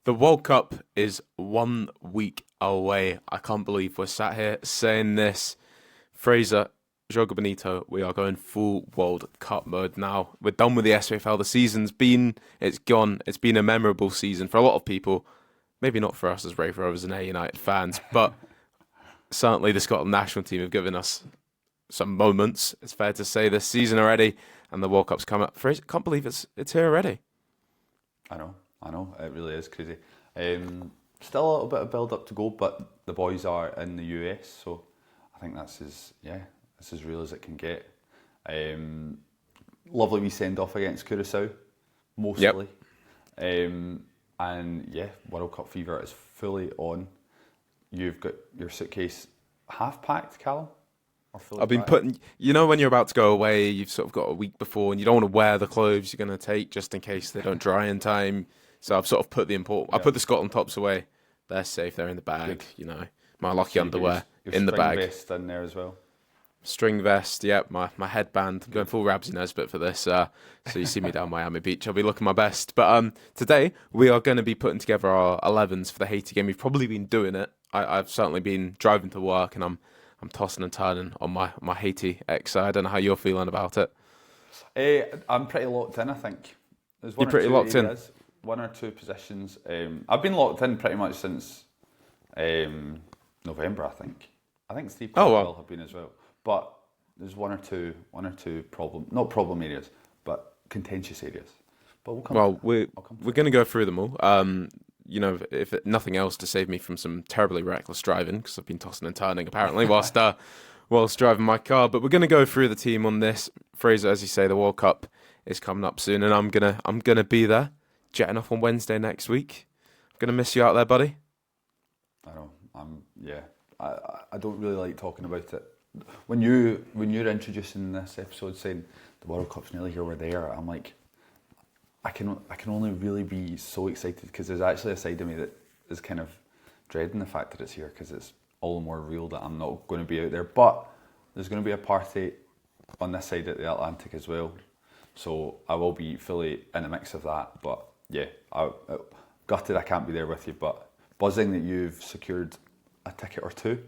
The World Cup is 1 week away. I can't believe we're sat here saying this. Fraser, Joga Bonito, we are going full World Cup mode now. We're done with the SPFL. It's gone. It's been a memorable season for a lot of people. Maybe not for us as Brave Rovers and Air United fans, but certainly the Scotland national team have given us some moments, it's fair to say, this season already, and the World Cup's come up. Fraser, can't believe it's here already. I know, it really is crazy. Still a little bit of build up to go, but the boys are in the US, so I think that's as real as it can get. Lovely wee send off against Curacao, mostly. Yep. And yeah, World Cup fever is fully on. You've got your suitcase half packed, Callum? Or fully I've been packed? putting, when you're about to go away, you've sort of got a week before, and you don't want to wear the clothes you're going to take just in case they don't dry in time. So I've sort of put I put the Scotland tops away. They're safe. They're in the bag. Good. My lucky underwear your in the bag. String vest in there as well. String vest. Yep. My headband. I'm going full Rabsy Nesbitt for this. So you see me down Miami Beach. I'll be looking my best. But today we are going to be putting together our 11s for the Haiti game. We've probably been doing it. I've certainly been driving to work, and I'm tossing and turning on my Haiti X. I don't know how you're feeling about it. I'm pretty locked in, I think. You're pretty locked in? One or two positions. I've been locked in pretty much since November, I think. I think Steve will have been as well. But there's one or two not problem areas, but contentious areas. But we're going to go through them all. If nothing else, to save me from some terribly reckless driving, because I've been tossing and turning apparently whilst driving my car. But we're going to go through the team on this. Fraser, as you say, the World Cup is coming up soon, and I'm gonna be there, jetting off on Wednesday next week. I'm gonna miss you out there, buddy. I know. I don't really like talking about it. When you're introducing this episode, saying the World Cup's nearly here, we're there, I'm like, I can only really be so excited, because there's actually a side of me that is kind of dreading the fact that it's here, because it's all the more real that I'm not going to be out there. But there's going to be a party on this side of the Atlantic as well, so I will be fully in the mix of that. But yeah, I'm gutted I can't be there with you, but buzzing that you've secured a ticket or two.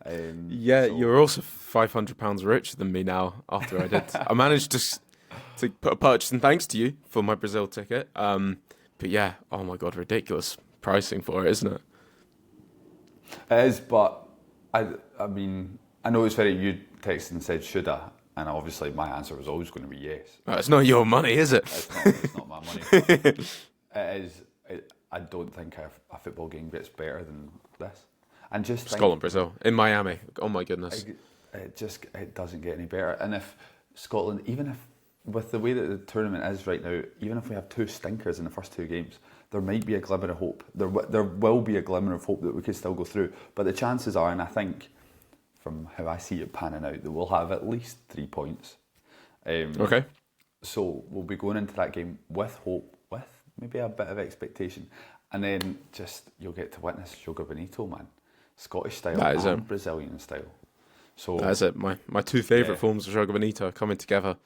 You're also £500 richer than me now after I did. I managed to put a purchase in thanks to you for my Brazil ticket. But yeah, oh my God, ridiculous pricing for it, isn't it? It is, but I mean, I know it's very, you texted and said, should I? And obviously my answer was always going to be yes. It's not your money, is it? It's not my money. It is. I don't think a football game gets better than this. And just Scotland, Brazil, in Miami. Oh my goodness. It doesn't get any better. And if Scotland, even if, with the way that the tournament is right now, even if we have two stinkers in the first two games, there might be a glimmer of hope. There will be a glimmer of hope that we could still go through. But the chances are, and I think from how I see it panning out, that we'll have at least 3 points. Okay. So we'll be going into that game with hope, with maybe a bit of expectation. And then you'll get to witness Joga Bonito, man. Scottish style and Brazilian style. So that is it. My two favourite forms of Joga Bonito are coming together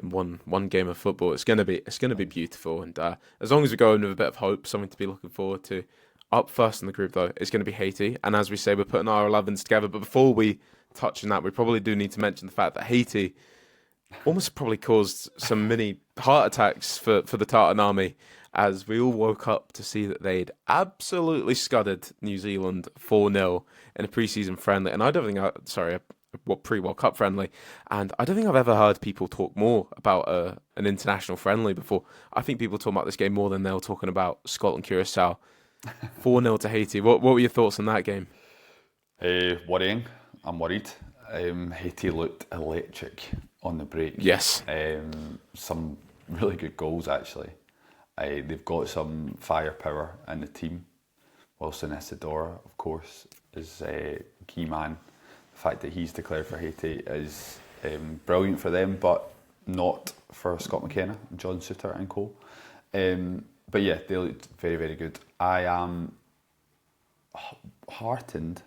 in one game of football. It's gonna be beautiful, and as long as we go in with a bit of hope, something to be looking forward to. Up first in the group though, it's going to be Haiti, and as we say, we're putting our 11s together. But before we touch on that, we probably do need to mention the fact that Haiti almost probably caused some mini heart attacks for the Tartan Army, as we all woke up to see that they'd absolutely scudded New Zealand 4-0 in a pre-season friendly. And I don't think, pre-World Cup friendly. And I don't think I've ever heard people talk more about an international friendly before. I think people talk about this game more than they were talking about Scotland, Curacao. 4-0 to Haiti. What were your thoughts on that game? Worrying. I'm worried. Haiti looked electric on the break. Yes. Some really good goals, actually. They've got some firepower in the team. Wilson Isidore, of course, is a key man. The fact that he's declared for Haiti is brilliant for them, but not for Scott McKenna, John Suter and co. But yeah, they looked very, very good. I am heartened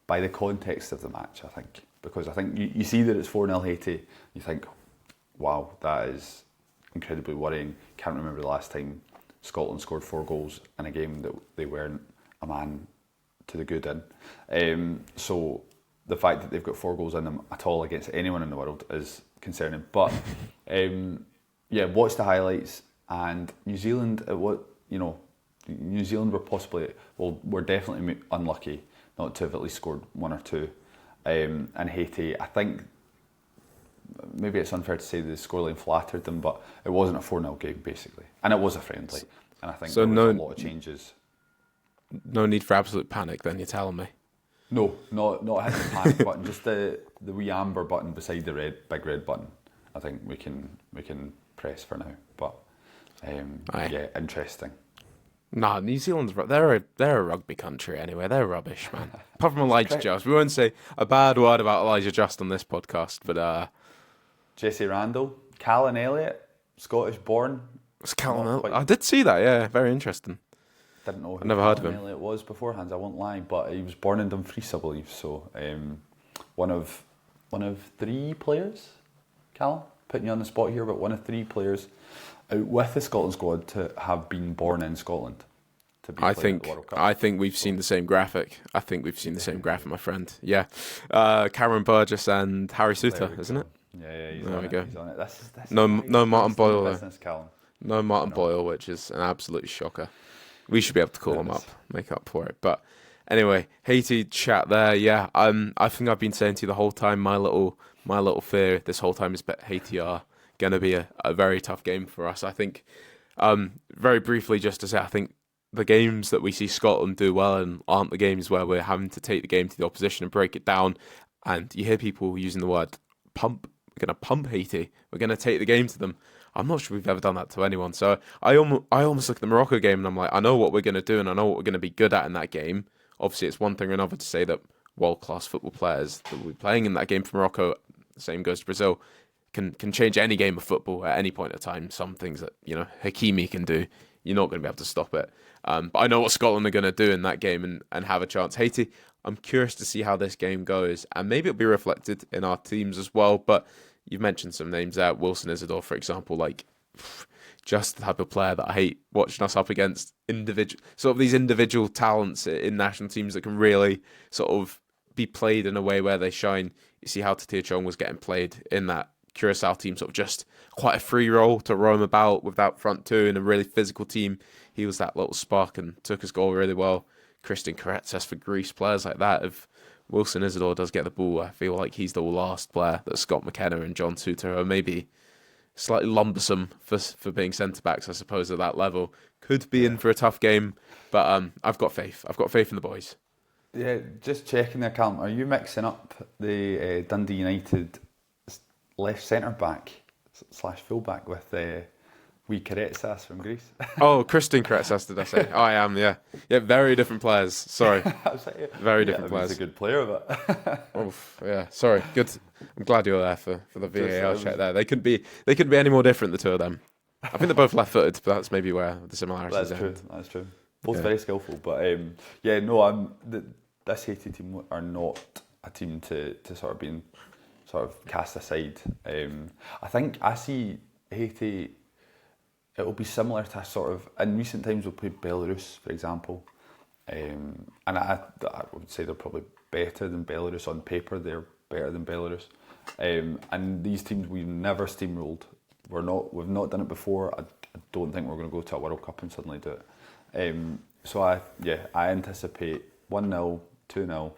by the context of the match, I think, because I think you see that it's 4-0 Haiti, you think, wow, that is incredibly worrying. Can't remember the last time Scotland scored 4 goals in a game that they weren't a man to the good in. So the fact that they've got 4 goals in them at all against anyone in the world is concerning. But watch the highlights. And New Zealand, New Zealand were definitely unlucky not to have at least scored 1 or 2. And Haiti, I think maybe it's unfair to say the scoreline flattered them, but it wasn't a 4-0 game basically, and it was a friendly. And I think there was a lot of changes. No need for absolute panic. Then you're telling me? No, not hitting the panic button. Just the wee amber button beside the big red button. I think we can press for now. But interesting. Nah, New Zealand's they're a rugby country anyway. They're rubbish, man. Apart from Elijah Just, we won't say a bad word about Elijah Just on this podcast. But Jesse Randall, Callum Elliott, Scottish born. Was Callum? I did see that. Yeah, very interesting. Didn't know who I never heard of him. Elliott was beforehand. I won't lie, but he was born in Dumfries, I believe. So one of 3 players. Callum, putting you on the spot here, but one of 3 players out with the Scotland squad to have been born in Scotland. I think we've seen the same graphic. My friend. Yeah, Cameron Burgess and Harry Suter, isn't it? Yeah, he's there on we it. go. He's on it. That's no Martin Boyle though. Business, Callum. No Martin Boyle, which is an absolute shocker. We should be able to call him up, make up for it. But anyway, Haiti chat there. Yeah, I think I've been saying to you the whole time. My little fear this whole time is that Haiti are going to be a very tough game for us. I think, very briefly, just to say, I think the games that we see Scotland do well and aren't the games where we're having to take the game to the opposition and break it down. And you hear people using the word pump. We're going to pump Haiti. We're going to take the game to them. I'm not sure we've ever done that to anyone. So I almost look at the Morocco game and I'm like, I know what we're going to do and I know what we're going to be good at in that game. Obviously, it's one thing or another to say that world-class football players that will be playing in that game for Morocco, the same goes to Brazil, can change any game of football at any point in time. Some things that, Hakimi can do, you're not going to be able to stop it. But I know what Scotland are going to do in that game and have a chance. Haiti, I'm curious to see how this game goes. And maybe it'll be reflected in our teams as well. But you've mentioned some names there. Wilson Isidore, for example, just the type of player that I hate watching us up against. These individual talents in national teams that can really sort of be played in a way where they shine. You see how Tatia Chong was getting played in that Curacao team, sort of just quite a free role to roam about with that front two in a really physical team. He was that little spark and took his goal really well. Christian Karetzes for Greece, players like that. If Wilson Isidore does get the ball, I feel like he's the last player that Scott McKenna and John Suter are maybe slightly lumbersome for being centre-backs, I suppose, at that level. Could be in for a tough game, but I've got faith. I've got faith in the boys. Yeah, just checking there, Callum. Are you mixing up the Dundee United left centre-back / full-back with wee Karetzas from Greece? Oh, Christian Karetzas, did I say? Oh, I am, yeah. Yeah, very different players. Sorry. Very different players. He's a good player, but... Oof, yeah, sorry. Good. I'm glad you were there for the VAR check there. They couldn't be any more different, the two of them. I think they're both left-footed, but that's maybe where the similarities are. That's true. Both Yeah. very skillful, but this Haiti team are not a team to sort of cast aside. I think I see Haiti. It will be similar to a sort of, in recent times we'll play Belarus, for example, and I would say they're probably better than Belarus on paper. They're better than Belarus, and these teams we've never steamrolled. We've not done it before. I don't think we're going to go to a World Cup and suddenly do it. So I anticipate 1-0, 2-0.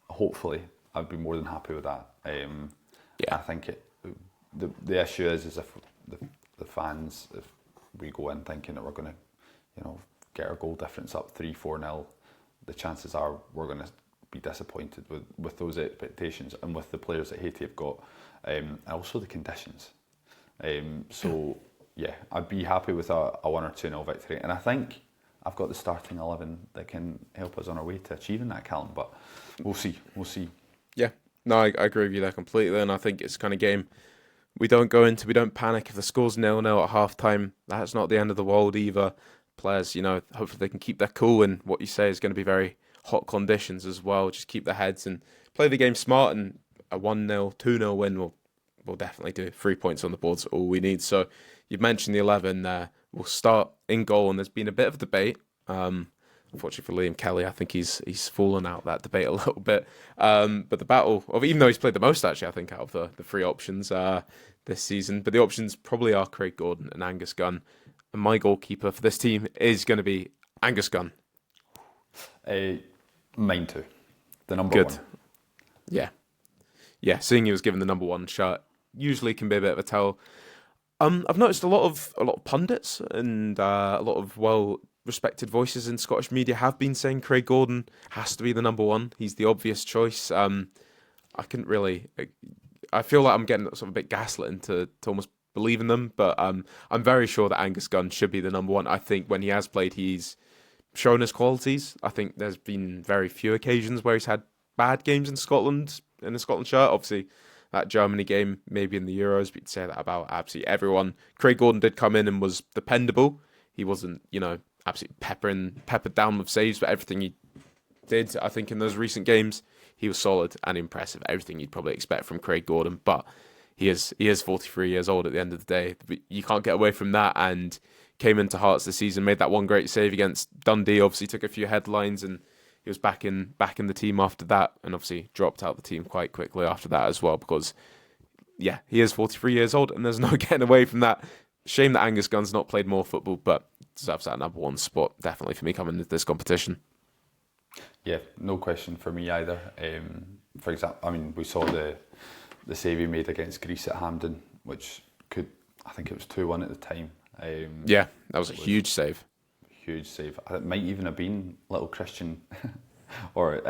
Hopefully, I'd be more than happy with that. I think the issue is if the fans, if we go in thinking that we're going to, get our goal difference up 3-4-0, the chances are we're going to be disappointed with those expectations and with the players that Haiti have got, and also the conditions. I'd be happy with a 1 or 2-0 victory, and I think I've got the starting 11 that can help us on our way to achieving that, Callum. But we'll see. Yeah, no, I agree with you there completely, and I think it's the kind of game we don't panic. If the score's 0-0 at half time, that's not the end of the world either. Players, hopefully they can keep their cool, and what you say is going to be very hot conditions as well. Just keep their heads and play the game smart, and a 1-0, 2-0 win will definitely do. 3 points on the board's all we need. So you've mentioned the 11 there. will start in goal, and there's been a bit of debate. Unfortunately for Liam Kelly, I think he's fallen out that debate a little bit. But the battle of, even though he's played the most actually, I think out of the three options this season, but the options probably are Craig Gordon and Angus Gunn. And my goalkeeper for this team is going to be Angus Gunn. Mine too. The number one. Yeah. Seeing he was given the number one shirt usually can be a bit of a tell. I've noticed a lot of pundits and a lot of well-respected voices in Scottish media have been saying Craig Gordon has to be the number one. He's the obvious choice. I couldn't really. I feel like I'm getting sort of a bit gaslit into almost believing them, but I'm very sure that Angus Gunn should be the number one. I think when he has played, he's shown his qualities. I think there's been very few occasions where he's had bad games in Scotland in a Scotland shirt. Obviously, that Germany game, maybe in the Euros, but you'd say that about absolutely everyone. Craig Gordon did come in and was dependable. He wasn't, absolutely peppered down with saves, but everything he did, I think, in those recent games, he was solid and impressive. Everything you'd probably expect from Craig Gordon, but he is 43 years old at the end of the day. You can't get away from that, and came into Hearts this season, made that one great save against Dundee, obviously took a few headlines, and he was back in the team after that, and obviously dropped out the team quite quickly after that as well, because, yeah, he is 43 years old, and there's no getting away from that. Shame that Angus Gunn's not played more football, but deserves that number one spot, definitely, for me coming into this competition. Yeah, no question for me either. For example, we saw the save he made against Greece at Hampden, which I think it was 2-1 at the time. Yeah, that was a huge save. Huge save. It might even have been little Christian or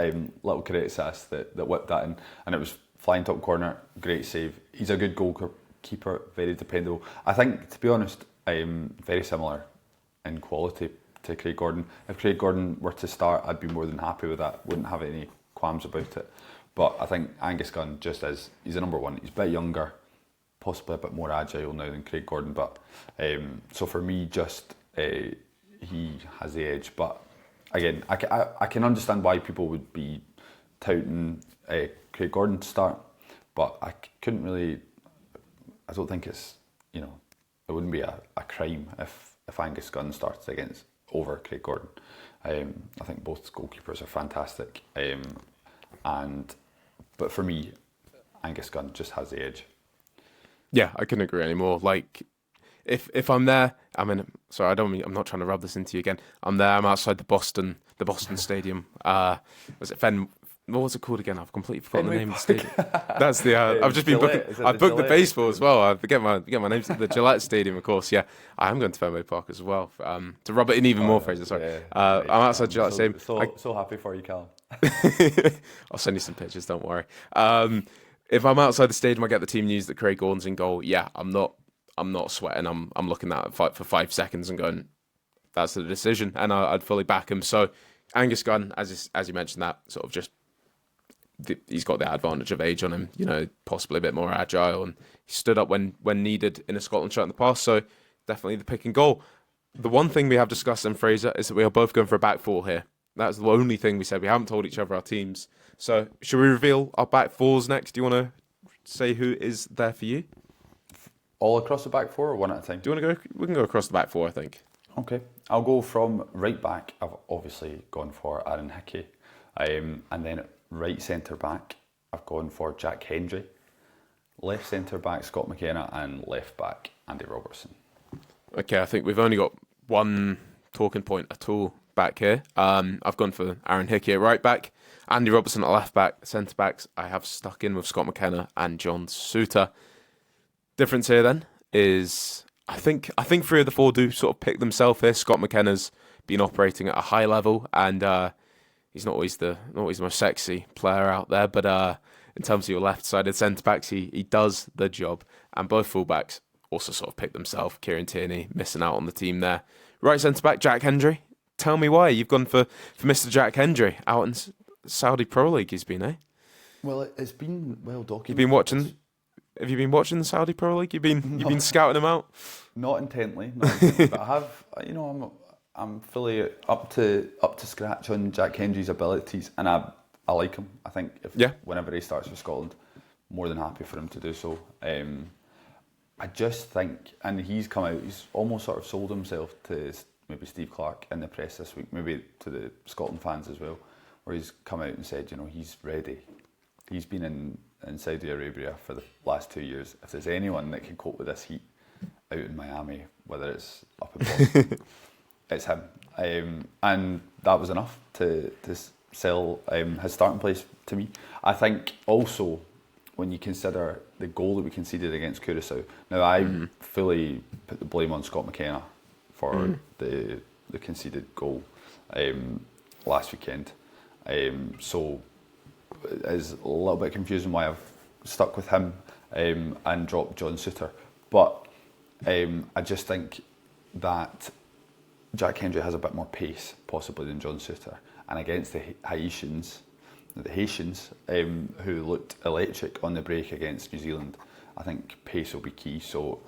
little Karetzas that whipped that in, and it was flying top corner, great save. He's a good goalkeeper, very dependable. I think, to be honest, very similar in quality to Craig Gordon. If Craig Gordon were to start, I'd be more than happy with that. Wouldn't have any qualms about it. But I think Angus Gunn he's a number one. He's a bit younger, possibly a bit more agile now than Craig Gordon. But so for me, he has the edge. But again, I can understand why people would be touting Craig Gordon to start. But I couldn't really. I don't think it's, it wouldn't be a crime if Angus Gunn started over Craig Gordon. I think both goalkeepers are fantastic. But for me, Angus Gunn just has the edge. Yeah, I couldn't agree anymore. Like, if I'm there, I'm not trying to rub this into you again. I'm there. I'm outside the Boston Stadium. Was it what was it called again? I've completely forgotten the name of the stadium. That's the. I've just been booking. I've booked the baseball as well. I forget my names. The Gillette Stadium, of course. Yeah, I am going to Fenway Park as well. To rub it in even more, Fraser. Sorry. Yeah. I'm outside Gillette Stadium. So happy for you, Callum. I'll send you some pictures. Don't worry. If I'm outside the stadium, I get the team news that Craig Gordon's in goal. Yeah, I'm not sweating. I'm looking at it for 5 seconds and going, that's the decision, and I'd fully back him. So Angus Gunn, as you mentioned, that sort of just. He's got the advantage of age on him, possibly a bit more agile, and he stood up when needed in a Scotland shirt in the past, so definitely the pick and goal. The one thing we have discussed in Fraser is that we are both going for a back four here. That's the only thing we said. We haven't told each other our teams. So should we reveal our back fours next? Do you want to say who is there for you? All across the back four or one at a time? Do you want to go? We can go across the back four, I think. Okay. I'll go from right back. I've obviously gone for Aaron Hickey. And then right centre back, I've gone for Jack Hendry. Left centre back, Scott McKenna, and left back, Andy Robertson. Okay, I think we've only got one talking point at all back here. I've gone for Aaron Hickey at right back, Andy Robertson at left back. Centre backs, I have stuck in with Scott McKenna and John Souttar. Difference here then is I think 3 of the 4 do sort of pick themselves here. Scott McKenna's been operating at a high level, and he's not always the most sexy player out there, but in terms of your left-sided centre-backs, he does the job. And both full-backs also sort of pick themselves. Kieran Tierney missing out on the team there. Right centre-back, Jack Hendry. Tell me why. You've gone for Mr. Jack Hendry out in Saudi Pro League he's been, eh? Well, it's been well documented. Have you been watching the Saudi Pro League? You've been scouting him out? Not intently, but I have, I'm fully up to scratch on Jack Hendry's abilities, and I like him. I think, whenever he starts for Scotland, more than happy for him to do so. I just think, and he's come out, he's almost sort of sold himself to maybe Steve Clarke in the press this week, maybe to the Scotland fans as well, where he's come out and said, he's ready. He's been in Saudi Arabia for the last 2 years. If there's anyone that can cope with this heat out in Miami, whether it's up in Boston, it's him. And that was enough to sell his starting place to me. I think also, when you consider the goal that we conceded against Curaçao, now I fully put the blame on Scott McKenna for the conceded goal last weekend. So it's a little bit confusing why I've stuck with him and dropped John Souttar. But I just think that Jack Hendry has a bit more pace possibly than John Souttar. And against the Haitians, who looked electric on the break against New Zealand, I think pace will be key. So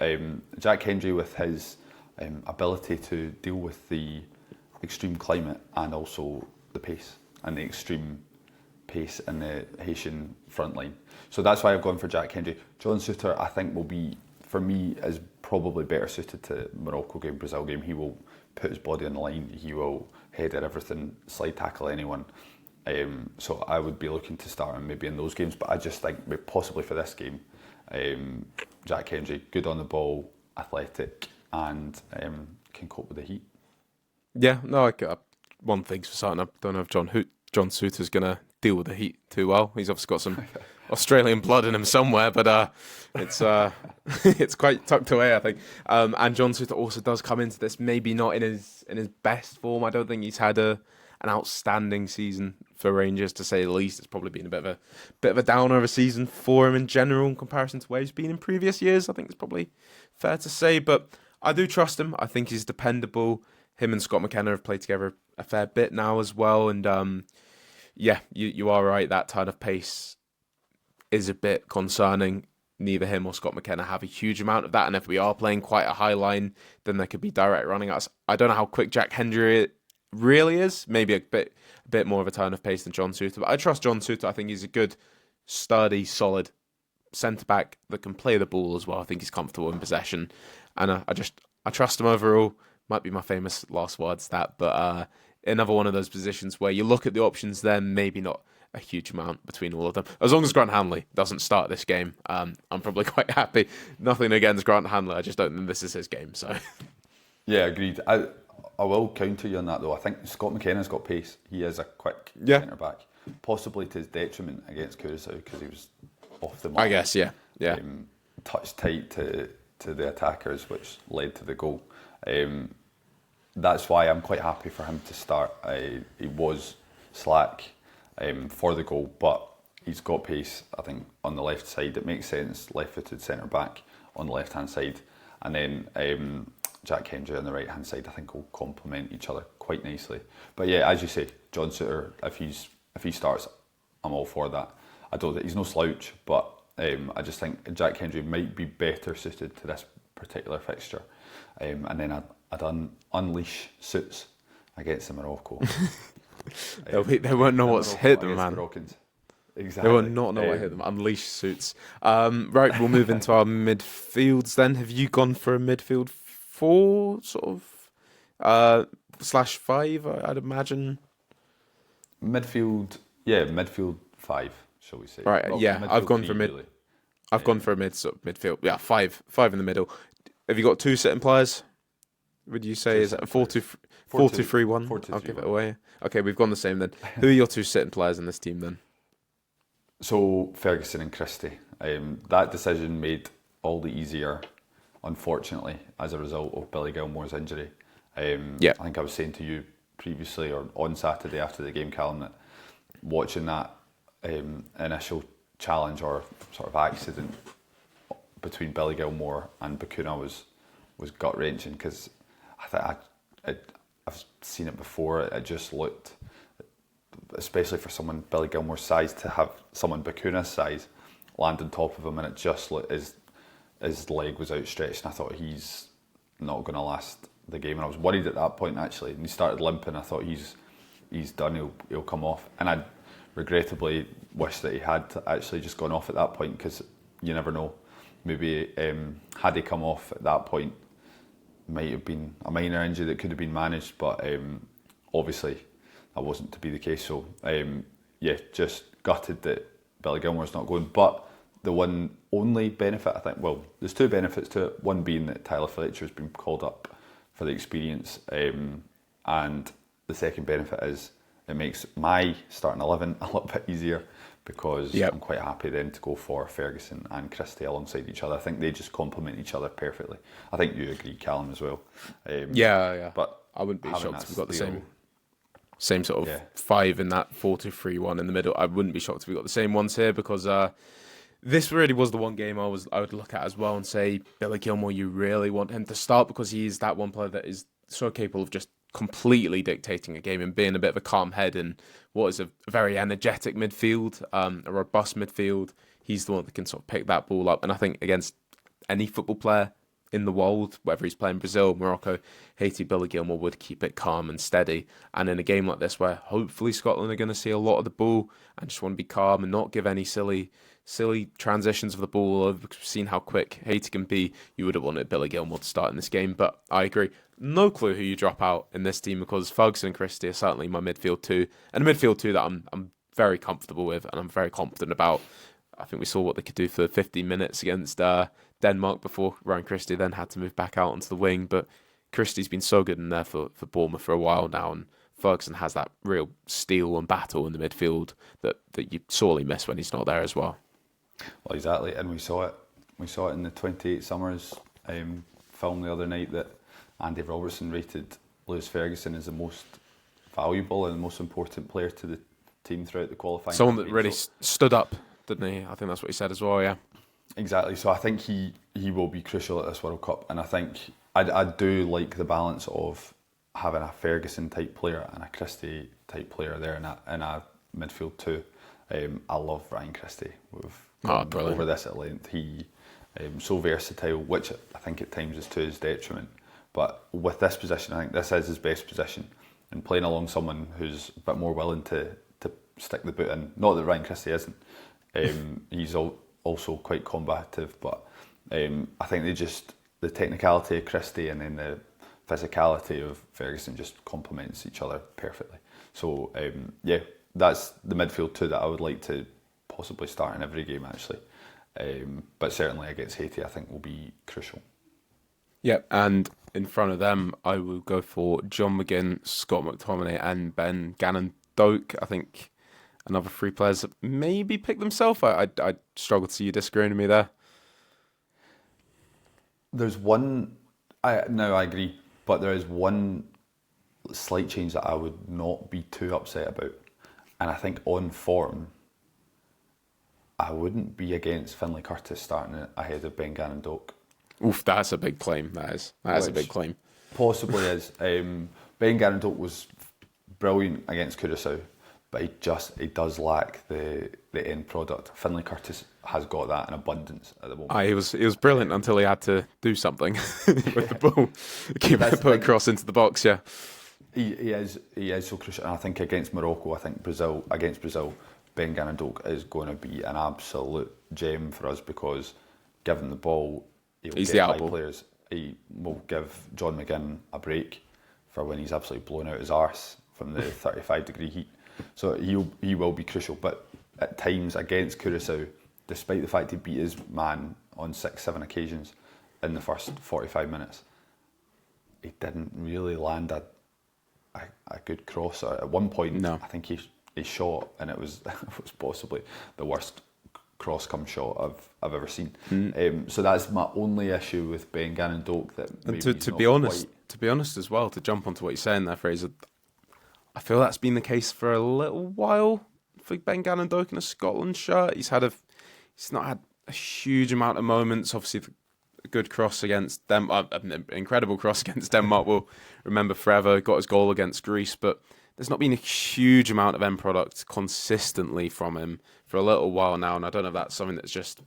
Jack Hendry, with his ability to deal with the extreme climate and also the pace and the extreme pace in the Haitian front line. So that's why I've gone for Jack Hendry. John Souttar, I think, will be, for me, is probably better suited to Morocco game, Brazil game. He will put his body on the line. He will head at everything, slide tackle anyone. So I would be looking to start him maybe in those games, but I just think possibly for this game, Jack Hendry, good on the ball, athletic, and can cope with the heat. Yeah, no, one thing's for certain, I don't know if John Souttar's going to deal with the heat too well. He's obviously got some Australian blood in him somewhere, but it's it's quite tucked away, I think. And John Souttar also does come into this maybe not in his best form. I don't think he's had an outstanding season for Rangers, to say the least. It's probably been a bit of a downer of a season for him in general in comparison to where he's been in previous years. I think it's probably fair to say, but I do trust him. I think he's dependable. Him and Scott McKenna have played together a fair bit now as well, and yeah, you are right. That turn of pace is a bit concerning. Neither him or Scott McKenna have a huge amount of that, and if we are playing quite a high line, then there could be direct running at us. I don't know how quick Jack Hendry really is. Maybe a bit more of a turn of pace than John Souttar, but I trust John Souttar. I think he's a good, sturdy, solid centre back that can play the ball as well. I think he's comfortable in possession, and I trust him overall. Might be my famous last words, that, but another one of those positions where you look at the options, then maybe not a huge amount between all of them. As long as Grant Hanley doesn't start this game, I'm probably quite happy. Nothing against Grant Hanley, I just don't think this is his game. So, yeah, agreed. I will counter you on that though. I think Scott McKenna's got pace. He is a quick centre back, possibly to his detriment against Curaçao because he was off the mark. I guess, yeah. Touched tight to the attackers, which led to the goal. That's why I'm quite happy for him to start. He was slack for the goal, but he's got pace, I think, on the left side. It makes sense, left-footed centre-back on the left-hand side. And then Jack Hendry on the right-hand side, I think, will complement each other quite nicely. But yeah, as you say, John Souttar, if he starts, I'm all for that. I don't think he's no slouch, but I just think Jack Hendry might be better suited to this particular fixture. And then I'd unleash Suits against the Morocco. They won't know what's hit them, man. Exactly. They will not know what hit them. Unleash Suits. Right, we'll move into our midfields then. Have you gone for a midfield 4, sort of, /5, I'd imagine? Midfield 5, shall we say. Right, well, yeah, I've gone for mid. Really. I've gone for a midfield. Yeah, 5 in the middle. Have you got 2 sitting players? Would you say, is it a 4-2-3-1? I'll give it away. Okay, we've gone the same then. Who are your 2 sitting players in this team then? So Ferguson and Christie. That decision made all the easier, unfortunately, as a result of Billy Gilmore's injury. I think I was saying to you previously or on Saturday after the game, Callum, that watching that initial challenge or sort of accident between Billy Gilmore and Bacuna was gut wrenching, because I've seen it before. It just looked, especially for someone Billy Gilmore's size, to have someone Bacuna's size land on top of him, and it just looked, his leg was outstretched, and I thought he's not going to last the game. And I was worried at that point actually, and he started limping. I thought he's done. He'll come off, and I regrettably wish that he had actually just gone off at that point, because you never know. maybe had he come off at that point, might have been a minor injury that could have been managed, but obviously that wasn't to be the case. So just gutted that Billy Gilmour's not going. But the one only benefit, I think, well, there's two benefits to it. One being that Tyler Fletcher's been called up for the experience, and the second benefit is it makes my starting 11 a little bit easier, because I'm quite happy then to go for Ferguson and Christie alongside each other. I think they just complement each other perfectly. I think you agree, Callum, as well. But I wouldn't be shocked if we got the same sort of five in that 4-2-3-1 in the middle. I wouldn't be shocked if we got the same ones here, because this really was the one game I would look at as well and say, Billy Gilmour, you really want him to start, because he's that one player that is so capable of just completely dictating a game and being a bit of a calm head in what is a very energetic midfield, a robust midfield. He's the one that can sort of pick that ball up. And I think against any football player in the world, whether he's playing Brazil, Morocco, Haiti, Billy Gilmour would keep it calm and steady. And in a game like this, where hopefully Scotland are going to see a lot of the ball and just want to be calm and not give any silly transitions of the ball over, because we've seen how quick Haiti can be, you would have wanted Billy Gilmour to start in this game. But I agree, no clue who you drop out in this team, because Ferguson and Christie are certainly my midfield two, and a midfield two that I'm very comfortable with and I'm very confident about. I think we saw what they could do for 15 minutes against Denmark before Ryan Christie then had to move back out onto the wing. But Christie's been so good in there for Bournemouth for a while now, and Ferguson has that real steel and battle in the midfield that you sorely miss when he's not there as well. Well, exactly, and we saw it. We saw it in the 28 Summers film the other night, that Andy Robertson rated Lewis Ferguson as the most valuable and most important player to the team throughout the qualifying. Someone that really stood up, didn't he? I think that's what he said as well, yeah. Exactly, so I think he will be crucial at this World Cup, and I think I do like the balance of having a Ferguson type player and a Christie type player there in a midfield too. I love Ryan Christie. We've gone over this at length. He so versatile, which I think at times is to his detriment. But with this position, I think this is his best position. And playing along someone who's a bit more willing to stick the boot in. Not that Ryan Christie isn't. He's also quite combative, but I think the technicality of Christie and then the physicality of Ferguson just complements each other perfectly. So that's the midfield two that I would like to possibly start in every game, actually. But certainly against Haiti, I think will be crucial. Yep, and in front of them, I will go for John McGinn, Scott McTominay, and Ben Gannon-Doak. I think another three players that maybe pick themselves. I struggle to see you disagreeing with me there. There's one. I agree, but there is one slight change that I would not be too upset about, and I think on form, I wouldn't be against Finlay Curtis starting it ahead of Ben Gannon-Doak. Oof, that's a big claim. That is a big claim. Possibly is. Ben Gannon-Doak was brilliant against Curaçao, but he does lack the end product. Finlay Curtis has got that in abundance at the moment. He was brilliant until he had to do something with the ball, keep it put across into the box. Yeah, he is so crucial. And I think against Morocco, against Brazil, Ben Gannon-Doak is going to be an absolute gem for us, because given the ball, he's the outball. Players. He will give John McGinn a break for when he's absolutely blown out his arse from the 35-degree heat. So he will be crucial. But at times against Curaçao, despite the fact he beat his man on 6-7 occasions in the first 45 minutes, he didn't really land a good cross. At one point, no. I think he shot, and it was possibly the worst cross-come shot I've ever seen. So that's my only issue with Ben Gannon-Doak. To be honest as well, to jump onto what you're saying there, Fraser, I feel that's been the case for a little while for Ben Gannon-Doak in a Scotland shirt. He's not had a huge amount of moments. Obviously, a good cross against Denmark, an incredible cross against Denmark, we'll remember forever. Got his goal against Greece, but there's not been a huge amount of end product consistently from him for a little while now, and I don't know if that's something that's just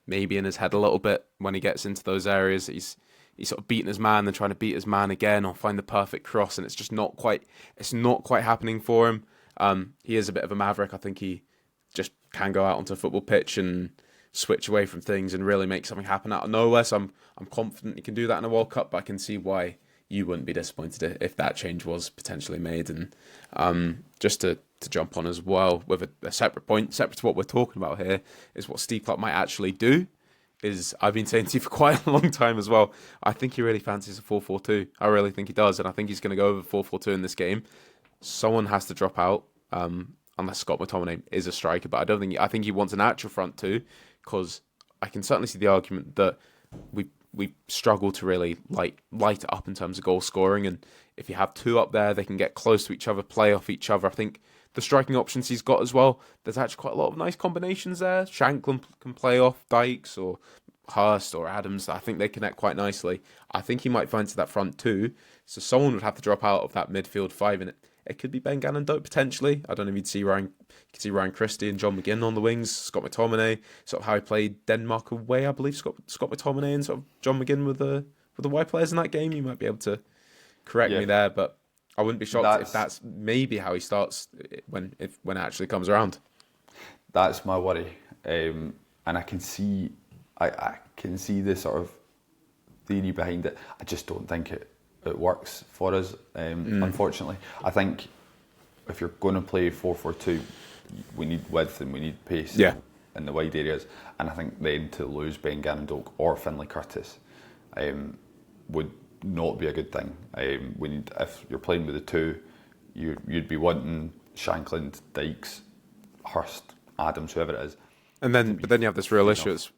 maybe in his head a little bit when he gets into those areas. He's sort of beating his man, then trying to beat his man again, or find the perfect cross, and it's just not quite happening for him. He is a bit of a maverick. I think he just can go out onto a football pitch and switch away from things and really make something happen out of nowhere. So I'm confident he can do that in a World Cup, but I can see why you wouldn't be disappointed if that change was potentially made. And just to jump on as well with a separate point, separate to what we're talking about here, is what Steve Clark might actually do. Is I've been saying to you for quite a long time as well. I think he really fancies a 4-4-2. I really think he does, and I think he's going to go over 4-4-2 in this game. Someone has to drop out, unless Scott McTominay is a striker. But I think he wants an actual front two, because I can certainly see the argument that we struggle to really light it up in terms of goal scoring, and if you have two up there, they can get close to each other, play off each other. I think the striking options he's got as well, there's actually quite a lot of nice combinations there. Shankland can play off Dykes or Hurst or Adams. I think they connect quite nicely. I think he might find to that front two, so someone would have to drop out of that midfield five, and it could be Ben Gannon potentially. I don't know if you'd see Ryan. You could see Ryan Christie and John McGinn on the wings. Scott McTominay, sort of how he played Denmark away, I believe. Scott McTominay and sort of John McGinn with the wide players in that game. You might be able to correct me there, but I wouldn't be shocked if that's maybe how he starts when it actually comes around. That's my worry, and I can see the sort of theory behind it. I just don't think it works for us. Unfortunately, I think if you're going to play 4-4-2, we need width and we need pace in the wide areas. And I think then to lose Ben Gannon or Finlay Curtis would not be a good thing. If you're playing with the two, you'd be wanting Shankland, Dykes, Hurst, Adams, whoever it is. And then you have this real issue: it's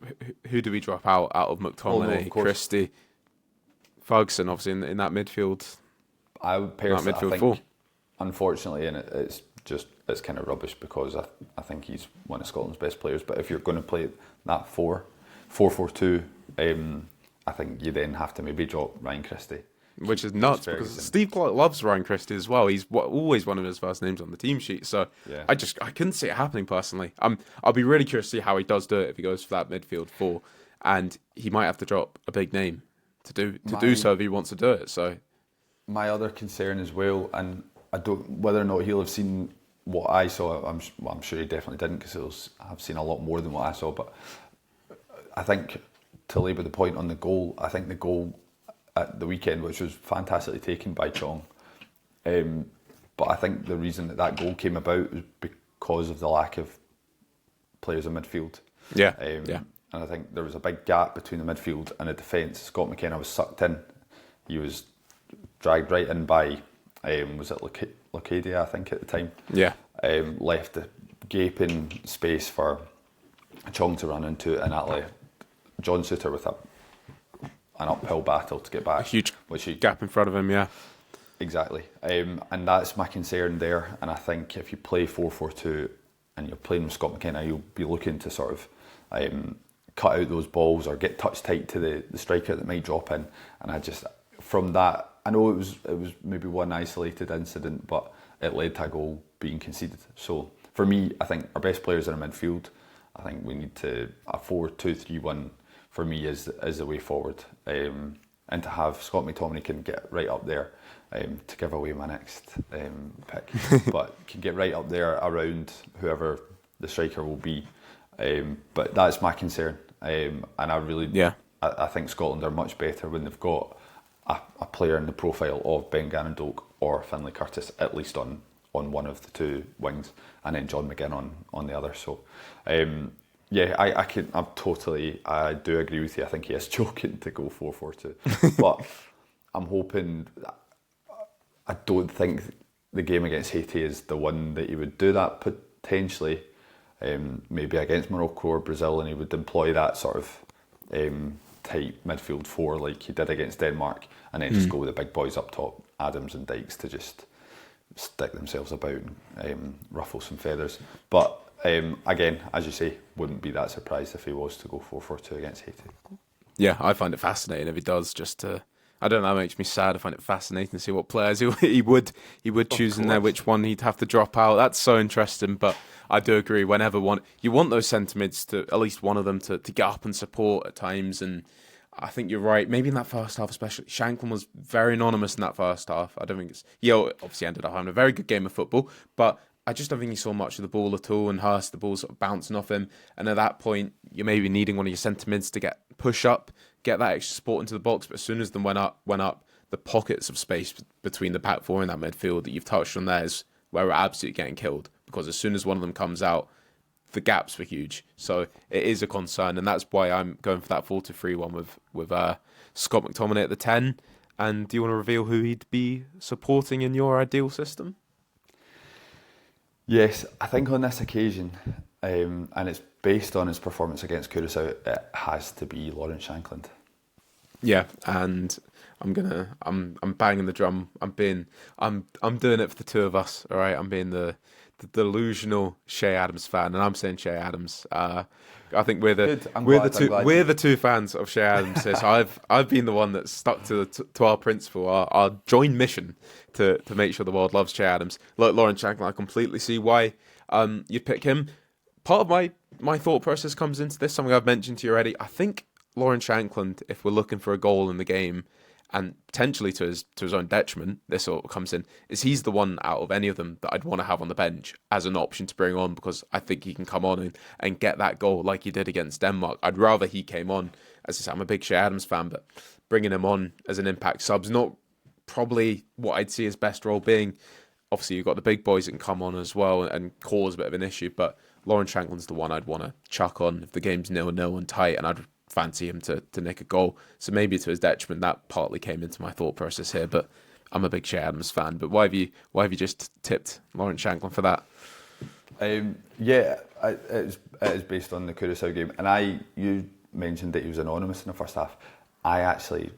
who do we drop out of McTominay, Christie, Ferguson, obviously in that midfield. I would personally, that midfield I think, four. Unfortunately, and it's kind of rubbish, because I think he's one of Scotland's best players. But if you're going to play that 4-4-2, I think you then have to maybe drop Ryan Christie. Which is nuts, because Steve Clark loves Ryan Christie as well. He's always one of his first names on the team sheet. So I couldn't see it happening personally. I'll be really curious to see how he does do it if he goes for that midfield four, and he might have to drop a big name to do so if he wants to do it. So my other concern as well, and I don't whether or not he'll have seen what I saw. I'm sure he definitely didn't, because he'll have seen a lot more than what I saw. But I think, to labour the point on the goal, I think the goal at the weekend, which was fantastically taken by Chong, but I think the reason that goal came about was because of the lack of players in midfield. And I think there was a big gap between the midfield and the defence. Scott McKenna was sucked in. He was dragged right in by, was it Locadia, I think, at the time? Left a gaping space for Chong to run into, and that left John Souttar with an uphill battle to get back. A huge gap in front of him, Exactly. And that's my concern there. And I think if you play 4-4-2 and you're playing with Scott McKenna, you'll be looking to sort of cut out those balls or get touch tight to the striker that might drop in. And from that, I know it was maybe one isolated incident, but it led to a goal being conceded. So for me, I think our best players are in midfield. I think we need a 4-2-3-1 for me is the way forward, and to have Scott McTominay can get right up there, to give away my next pick, but can get right up there around whoever the striker will be. But that's my concern, and I think Scotland are much better when they've got a player in the profile of Ben Gannon or Finlay Curtis, at least on one of the two wings, and then John McGinn on the other. So. I do agree with you. I think he is joking to go 4-4-2, but I'm hoping. I don't think the game against Haiti is the one that he would do that. Potentially, maybe against Morocco or Brazil, and he would employ that sort of tight midfield four like he did against Denmark, and then just go with the big boys up top, Adams and Dykes, to just stick themselves about and ruffle some feathers. But again, as you say, wouldn't be that surprised if he was to go 4-4-2 against Haiti. Yeah, I find it fascinating if he does. I don't know, that makes me sad. I find it fascinating to see what players he would choose in there, which one he'd have to drop out. That's so interesting. But I do agree. Whenever you want those centre mids to, at least one of them to get up and support at times. And I think you're right. Maybe in that first half, especially, Shankland was very anonymous in that first half. I don't think he obviously ended up having a very good game of football, but I just don't think he saw much of the ball at all, and Hurst, the ball sort of bouncing off him. And at that point, you're maybe needing one of your centre mids to push up, get that extra support into the box. But as soon as them went up, the pockets of space between the back four and that midfield that you've touched on there is where we're absolutely getting killed. Because as soon as one of them comes out, the gaps were huge. So it is a concern, and that's why I'm going for that 4-2-3-1 with Scott McTominay at the 10. And do you want to reveal who he'd be supporting in your ideal system? Yes, I think on this occasion, and it's based on his performance against Curacao, it has to be Lawrence Shankland. Yeah, and I'm banging the drum. I'm doing it for the two of us. All right, I'm being the delusional Shea Adams fan, and I'm saying Shea Adams. I think we're the two fans of Shea Adams here. So I've been the one that's stuck to our principle, our joint mission to make sure the world loves Shea Adams. Like Lawrence Shankland, I completely see why you'd pick him. Part of my thought process comes into this, something I've mentioned to you already. I think Lawrence Shankland, if we're looking for a goal in the game, and potentially to his own detriment, this sort of comes in, is he's the one out of any of them that I'd want to have on the bench as an option to bring on, because I think he can come on and get that goal like he did against Denmark. I'd rather he came on. As I said, I'm a big Shea Adams fan, but bringing him on as an impact sub's not probably what I'd see his best role being. Obviously, you've got the big boys that can come on as well and cause a bit of an issue, but Lawrence Shankland's the one I'd want to chuck on if the game's 0-0 and tight, and I'd fancy him to nick a goal. So maybe to his detriment, that partly came into my thought process here, but I'm a big Shea Adams fan. But why have you just tipped Lawrence Shankland for that? It is based on the Curacao game, and you mentioned that he was anonymous in the first half. I actually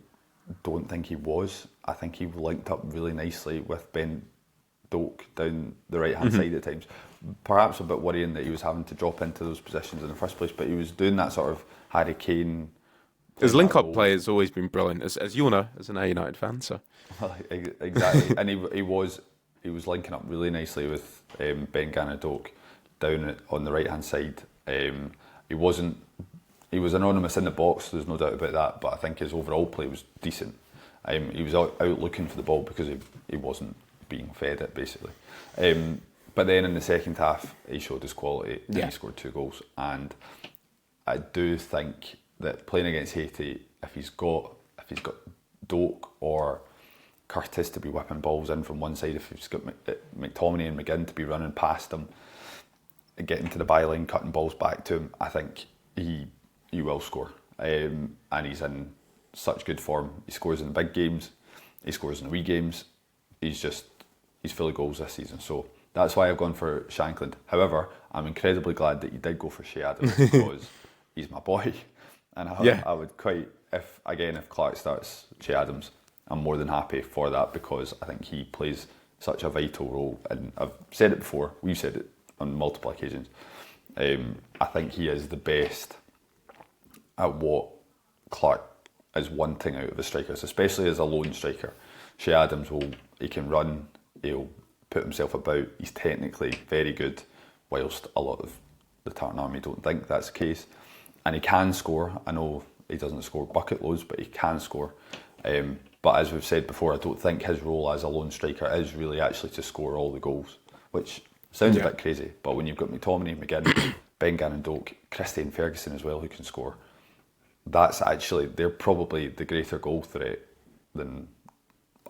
don't think he was. I think he linked up really nicely with Ben Doak down the right-hand side at times. Perhaps a bit worrying that he was having to drop into those positions in the first place, but he was doing that sort of Harry Kane. His link-up play has always been brilliant, as you know, as an A United fan. So exactly, and he was linking up really nicely with Ben Doak down on the right-hand side. He was anonymous in the box. There's no doubt about that, but I think his overall play was decent. He was out looking for the ball because he wasn't being fed it, basically. But then in the second half, he showed his quality and he scored 2 goals. And I do think that playing against Haiti, if he's got Doak or Curtis to be whipping balls in from one side, if he's got McTominay and McGinn to be running past him, getting to the byline, cutting balls back to him, I think he will score. And he's in such good form. He scores in the big games, he scores in the wee games. He's full of goals this season. So that's why I've gone for Shankland. However, I'm incredibly glad that you did go for Shea Adams because he's my boy. And I would quite, if Clark starts Shea Adams, I'm more than happy for that because I think he plays such a vital role. And I've said it before, we've said it on multiple occasions. I think he is the best at what Clark is wanting out of the strikers, especially as a lone striker. Shea Adams he can run, he'll put himself about, he's technically very good, whilst a lot of the Tartan Army don't think that's the case. And he can score. I know he doesn't score bucket loads, but he can score. But as we've said before, I don't think his role as a lone striker is really actually to score all the goals, which sounds a bit crazy. But when you've got McTominay, McGinn, Ben Doak, Christian Ferguson as well, who can score, they're probably the greater goal threat than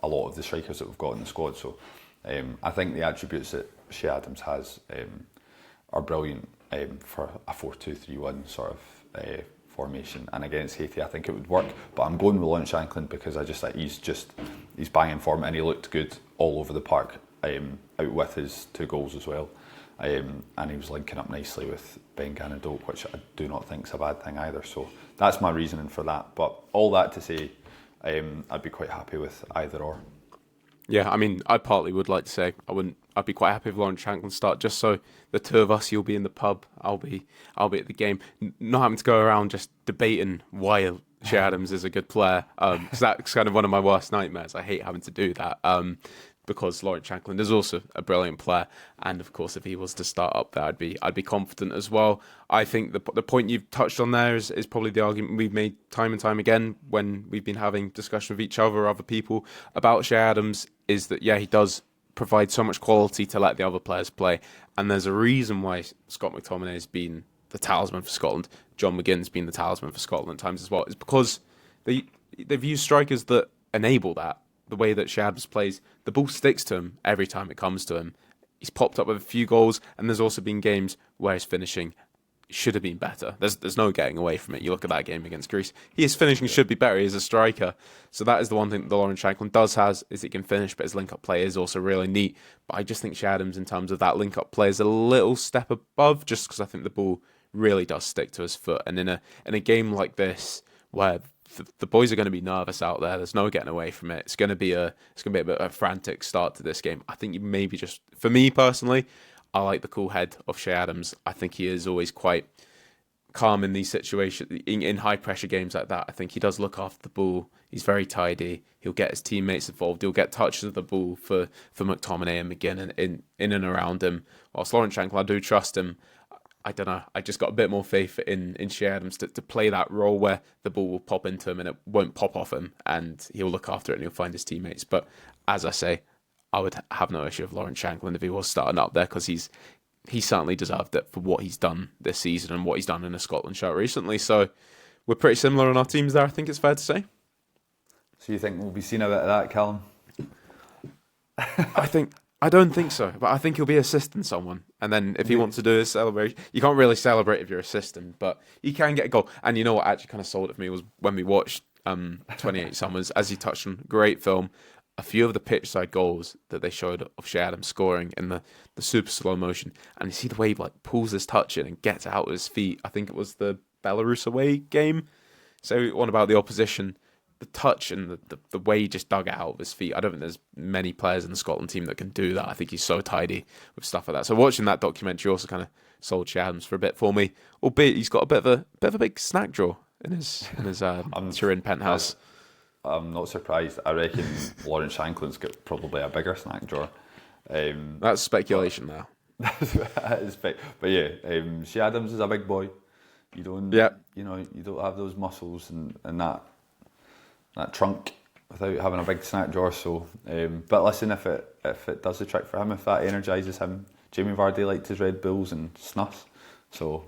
a lot of the strikers that we've got in the squad. So I think the attributes that Shea Adams has are brilliant for a 4-2-3-1 sort of formation. And against Haiti, I think it would work. But I'm going with Lawrence Shankland because I just think he's banging form, and he looked good all over the park, out with his 2 goals as well. And he was linking up nicely with Ben Doak, which I do not think is a bad thing either. So that's my reasoning for that. But all that to say, I'd be quite happy with either or. Yeah, I mean, I partly would like to say I'd be quite happy if Lawrence Shankland start, just so the two of us, you'll be in the pub, I'll be at the game, not having to go around just debating why Shea Adams is a good player. Because that's kind of one of my worst nightmares. I hate having to do that. Because Lawrence Shankland is also a brilliant player, and of course, if he was to start up there, I'd be confident as well. I think the point you've touched on there is probably the argument we've made time and time again when we've been having discussion with each other or other people about Shea Adams, is that he does provide so much quality to let the other players play. And there's a reason why Scott McTominay has been the talisman for Scotland. John McGinn's been the talisman for Scotland at times as well. It's because they've used strikers that enable that. The way that Che Adams plays, the ball sticks to him every time it comes to him. He's popped up with a few goals, and there's also been games where his finishing should have been better. There's no getting away from it. You look at that game against Greece. His finishing should be better. He's a striker. So that is the one thing that the Lawrence Shankland does has, is he can finish, but his link-up play is also really neat. But I just think Che Adams, in terms of that link-up play, is a little step above, just because I think the ball really does stick to his foot. And in a game like this, where the boys are going to be nervous out there, there's no getting away from it. It's going to be a bit of a frantic start to this game. I think you maybe just, for me personally, I like the cool head of Che Adams. I think he is always quite calm in these situations, in high pressure games like that. I think he does look after the ball. He's very tidy. He'll get his teammates involved. He'll get touches of the ball for McTominay and McGinn and in and around him. Whilst Lawrence Shankland, I do trust him. I don't know. I just got a bit more faith in Che Adams to play that role where the ball will pop into him and it won't pop off him, and he'll look after it and he'll find his teammates. But as I say, I would have no issue with Lawrence Shankland if he was starting up there, because he certainly deserved it for what he's done this season and what he's done in a Scotland shirt recently. So we're pretty similar on our teams there, I think it's fair to say. So you think we'll be seeing a bit of that, Callum? I don't think so, but I think he'll be assisting someone. And then if he wants to do his celebration, you can't really celebrate if you're assisting, but you can get a goal. And you know what actually kind of sold it for me was when we watched 28 Summers, as you touched on, great film. A few of the pitch side goals that they showed of Che Adams scoring in the super slow motion, and you see the way he like pulls his touch in and gets it out with his feet. I think it was the Belarus away game. So one about the opposition. The touch and the way he just dug it out of his feet. I don't think there's many players in the Scotland team that can do that. I think he's so tidy with stuff like that. So watching that documentary also kind of sold Che Adams for a bit for me. Albeit he's got a bit of a big snack drawer in his Turin penthouse. I'm not surprised. I reckon Lawrence Shankland's got probably a bigger snack drawer. That's speculation now. But yeah, Che Adams is a big boy. You don't have those muscles and that trunk without having a big snack drawer. So, but listen, if it does the trick for him, if that energises him, Jamie Vardy liked his Red Bulls and snus. So,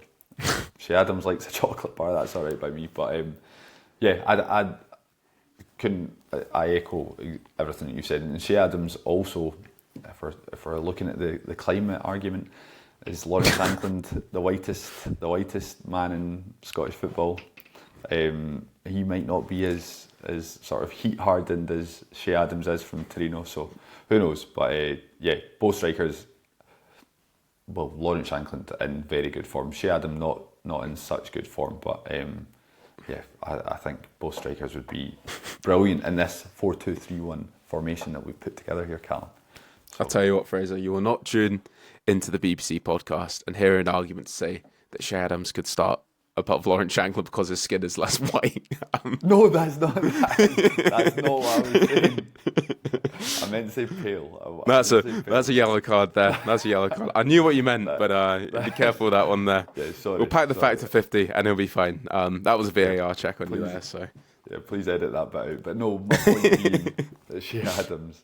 Che Adams likes a chocolate bar. That's all right by me. But I echo everything that you said. And Che Adams also, if we're looking at the climate argument, is Lawrence Shankland the whitest man in Scottish football? He might not be as sort of heat hardened as Che Adams is from Torino, so who knows? But both strikers. Well, Lawrence Shankland in very good form. Che Adams not in such good form, but I think both strikers would be brilliant in this 4-2-3-1 formation that we've put together here, Callum. So, I'll tell you what, Fraser, you will not tune into the BBC podcast and hear an argument to say that Che Adams could start above Lawrence Shankland because his skin is less white. No, that's not what I was saying. I meant to say pale. That's a yellow card there. That's a yellow card. I knew what you meant, but be careful with that one there. Yeah, sorry. We'll pack the fact to 50 and he'll be fine. That was a VAR check on you there. So yeah, please edit that bit out. But no, my point being that Che Adams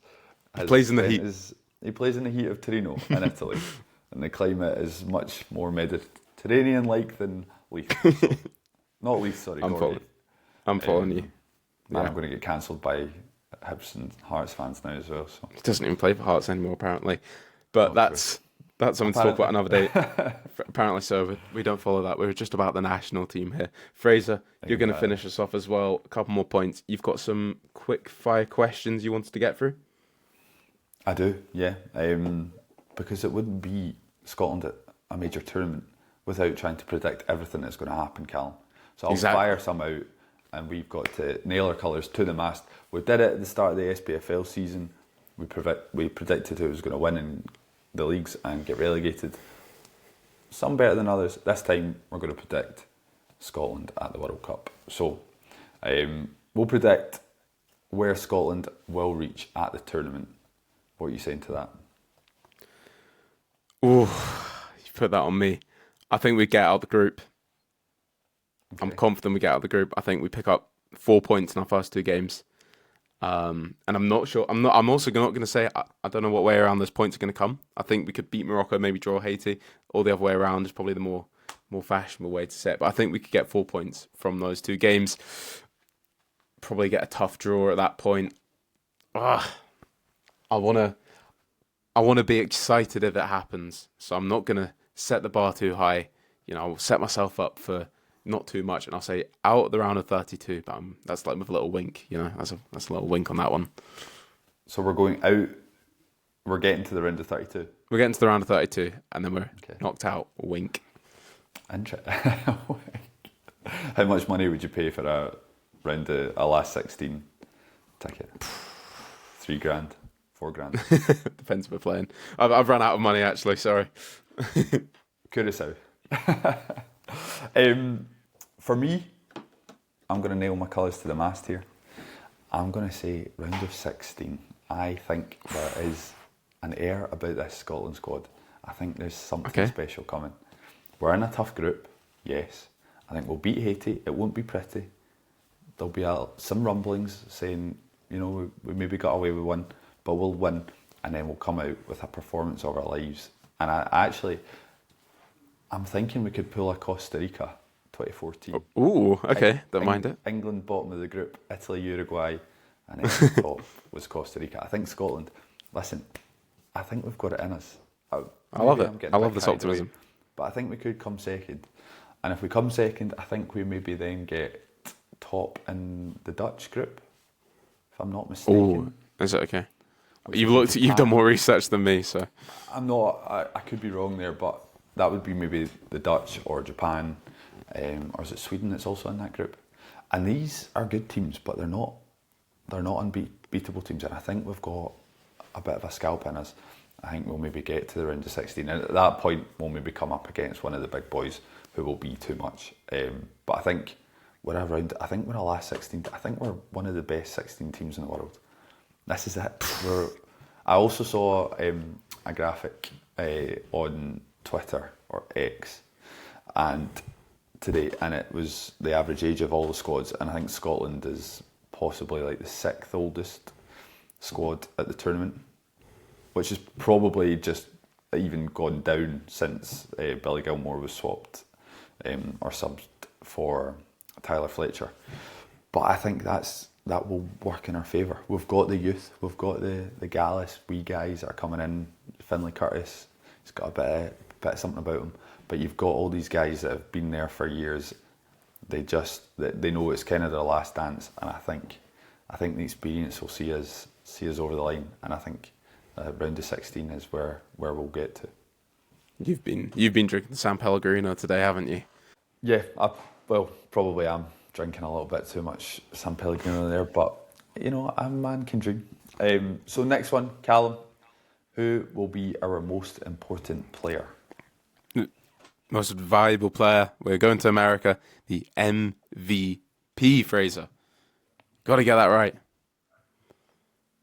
plays in the heat. He plays in the heat of Torino in Italy, and the climate is much more Mediterranean-like than Leith. So, not Leith, sorry. I'm following you. Man, I'm going to get cancelled by Hibs and Hearts fans now as well. So he doesn't even play for Hearts anymore, apparently. But that's something to talk about another day. Apparently so. We don't follow that. We're just about the national team here. Fraser, you're going to finish us off as well. A couple more points. You've got some quick fire questions you wanted to get through? I do, yeah. Because it wouldn't be Scotland at a major tournament without trying to predict everything that's going to happen, Callum. So I'll fire some out, and we've got to nail our colours to the mast. We did it at the start of the SPFL season. We predicted who was going to win in the leagues and get relegated. Some better than others. This time we're going to predict Scotland at the World Cup. So we'll predict where Scotland will reach at the tournament. What are you saying to that? Oh, you put that on me. I think we get out of the group. Okay. I'm confident we get out of the group. I think we pick up 4 points in our first two games. And I'm not sure. I'm also not going to say I don't know what way around those points are going to come. I think we could beat Morocco, maybe draw Haiti, or the other way around is probably the more fashionable way to say it. But I think we could get 4 points from those two games. Probably get a tough draw at that point. Ugh, I wanna be excited if it happens. So I'm not gonna set the bar too high. I'll set myself up for not too much, and I'll say out at the round of 32. But that's like with a little wink. That's a little wink on that one. So we're going out. We're getting to the round of 32. We're getting to the round of 32, and then we're knocked out. Wink. How much money would you pay for a last 16 ticket? 3 grand, 4 grand. Depends if we're playing. I've run out of money actually. Sorry. Curacao. For me, I'm going to nail my colours to the mast here. I'm going to say round of 16. I think there is an air about this Scotland squad. I think there's something special coming. We're in a tough group, yes. I think we'll beat Haiti. It won't be pretty. There'll be some rumblings saying, we maybe got away with one, but we'll win, and then we'll come out with a performance of our lives. And I'm thinking we could pull a Costa Rica 2014. Ooh, okay, don't mind it. England bottom of the group, Italy, Uruguay, and then top was Costa Rica. I think Scotland, listen, I think we've got it in us. I love it. I love this optimism. But I think we could come second. And if we come second, I think we maybe then get top in the Dutch group, if I'm not mistaken. Oh, is it okay? You've done more research than me, so. I'm not, I could be wrong there, but that would be maybe the Dutch or Japan, or is it Sweden that's also in that group? And these are good teams, but they're not unbeatable teams. And I think we've got a bit of a scalp in us. I think we'll maybe get to the round of 16. And at that point, we'll maybe come up against one of the big boys who will be too much. But I think we're a last 16. I think we're one of the best 16 teams in the world. This is it. I also saw a graphic on Twitter or X and today, and it was the average age of all the squads, and I think Scotland is possibly like the 6th oldest squad at the tournament, which is probably just even gone down since Billy Gilmore was swapped or subbed for Tyler Fletcher. But I think that will work in our favour. We've got the youth, we've got the Gallus wee guys that are coming in. Finlay Curtis, he's got a bit of something about him. But you've got all these guys that have been there for years. They know it's kind of their last dance, and I think the experience will see us over the line. And I think round of 16 is where we'll get to. You've been drinking the San Pellegrino today, haven't you? Yeah, probably am drinking a little bit too much San Pellegrino there, but a man can dream. So next one, Callum, who will be our most important player? Most valuable player. We're going to America. The MVP, Fraser. Got to get that right.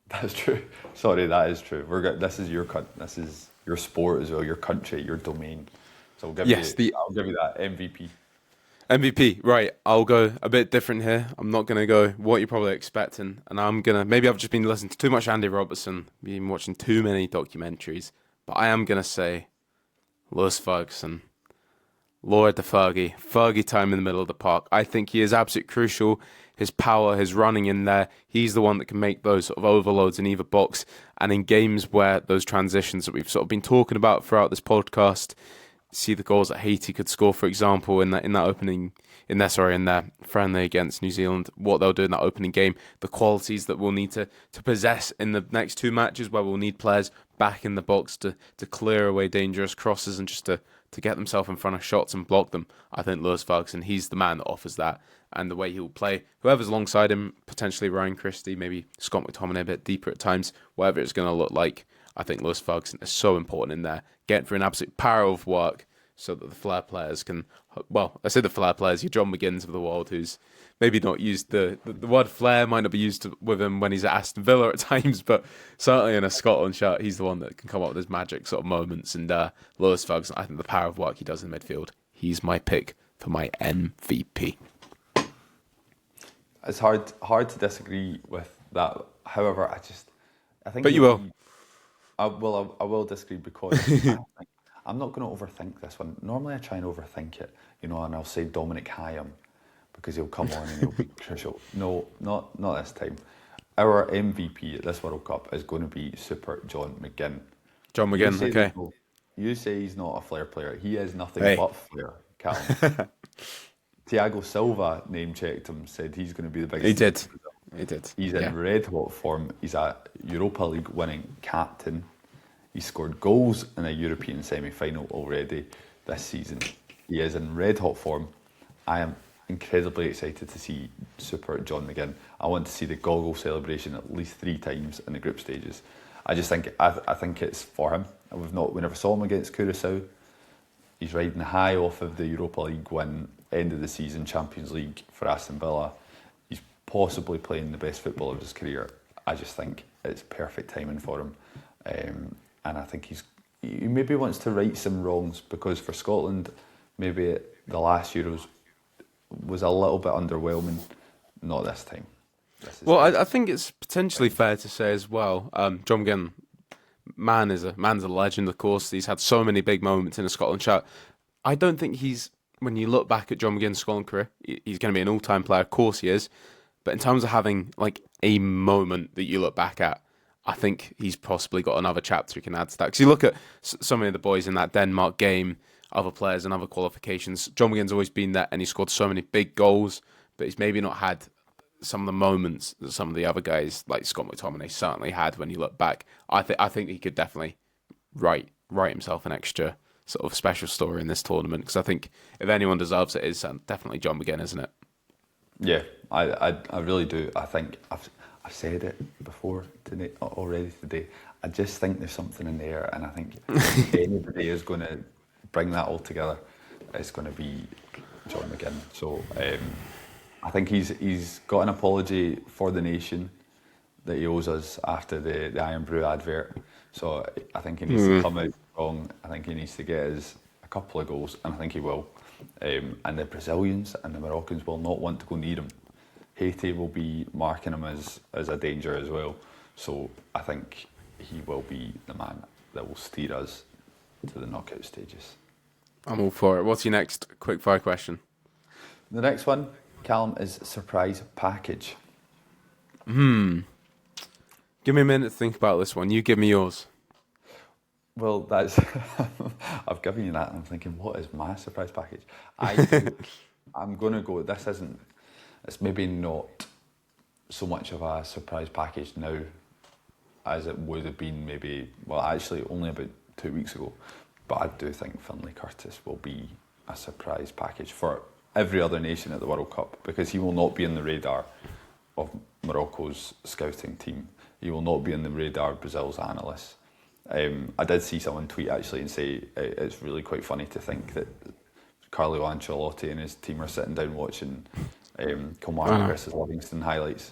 That's true. Sorry, that is true. This is your sport as well, your country, your domain. So I'll give you that MVP. MVP, right. I'll go a bit different here. I'm not going to go what you're probably expecting. And maybe I've just been listening to too much Andy Robertson, been watching too many documentaries. But I am going to say Lewis Ferguson. Lord the Fergie time in the middle of the park. I think he is absolutely crucial. His power, his running in there. He's the one that can make those sort of overloads in either box. And in games where those transitions that we've sort of been talking about throughout this podcast, see the goals that Haiti could score, for example, in their friendly against New Zealand, what they'll do in that opening game, the qualities that we'll need to possess in the next two matches where we'll need players back in the box to clear away dangerous crosses and just to get themselves in front of shots and block them. I think Lewis Ferguson, he's the man that offers that, and the way he'll play, whoever's alongside him, potentially Ryan Christie, maybe Scott McTominay a bit deeper at times, whatever it's going to look like, I think Lewis Ferguson is so important in there, getting through an absolute power of work so that the flair players can, well, I say the flair players, your John McGinns of the world, who's maybe not used, the word flair might not be used with him when he's at Aston Villa at times, but certainly in a Scotland shirt, he's the one that can come up with those magic sort of moments. And Lewis Ferguson, I think the power of work he does in midfield, he's my pick for my MVP. It's hard to disagree with that. However, I think But you he'll will. be. I will disagree because I'm not going to overthink this one. Normally, I try and overthink it, and I'll say Dominic Hyam because he'll come on and he'll be crucial. No, not this time. Our MVP at this World Cup is going to be Super John McGinn. John You McGinn, say there's okay. no, you say he's not a flair player. He is nothing Hey. but flair, Callum. Thiago Silva name checked him, said he's going to be the He biggest threat did. to Brazil. He did. He's Yeah. in red hot form. He's a Europa League winning captain. He scored goals in a European semi-final already this season. He is in red hot form. I am incredibly excited to see Super John McGinn. I want to see the goggle celebration at least 3 times in the group stages. I just think I think it's for him. We never saw him against Curacao. He's riding high off of the Europa League win, end of the season Champions League for Aston Villa. He's possibly playing the best football of his career. I just think it's perfect timing for him. And I think he maybe wants to right some wrongs because for Scotland, maybe the last Euros was a little bit underwhelming. Not this time. Well, I think it's potentially fair to say as well. John McGinn, man's a legend, of course. He's had so many big moments in a Scotland shirt. I don't think when you look back at John McGinn's Scotland career, he's going to be an all-time player. Of course he is. But in terms of having like a moment that you look back at, I think he's possibly got another chapter he can add to that. Because you look at so many of the boys in that Denmark game, other players and other qualifications. John McGinn's always been there, and he scored so many big goals, but he's maybe not had some of the moments that some of the other guys like Scott McTominay certainly had when you look back. I think he could definitely write himself an extra sort of special story in this tournament because I think if anyone deserves it, it's definitely John McGinn, isn't it? Yeah, I really do. I think I've said it before already today. I just think there's something in the air, and I think if anybody is going to bring that all together, it's going to be John McGinn. So I think he's got an apology for the nation that he owes us after the Iron Brew advert. So I think he needs to come out strong. I think he needs to get us a couple of goals, and I think he will. And the Brazilians and the Moroccans will not want to go near him. Haiti will be marking him as a danger as well. So I think he will be the man that will steer us to the knockout stages. I'm all for it. What's your next quick fire question? The next one, Callum, is surprise package. Give me a minute to think about this one. You give me yours. Well, that's I've given you that, and I'm thinking, what is my surprise package? I'm going to go. It's maybe not so much of a surprise package now as it would have been actually only about 2 weeks ago. But I do think Finlay Curtis will be a surprise package for every other nation at the World Cup because he will not be in the radar of Morocco's scouting team. He will not be in the radar of Brazil's analysts. I did see someone tweet actually and say it's really quite funny to think that Carlo Ancelotti and his team are sitting down watching Kilmarnock versus Livingston highlights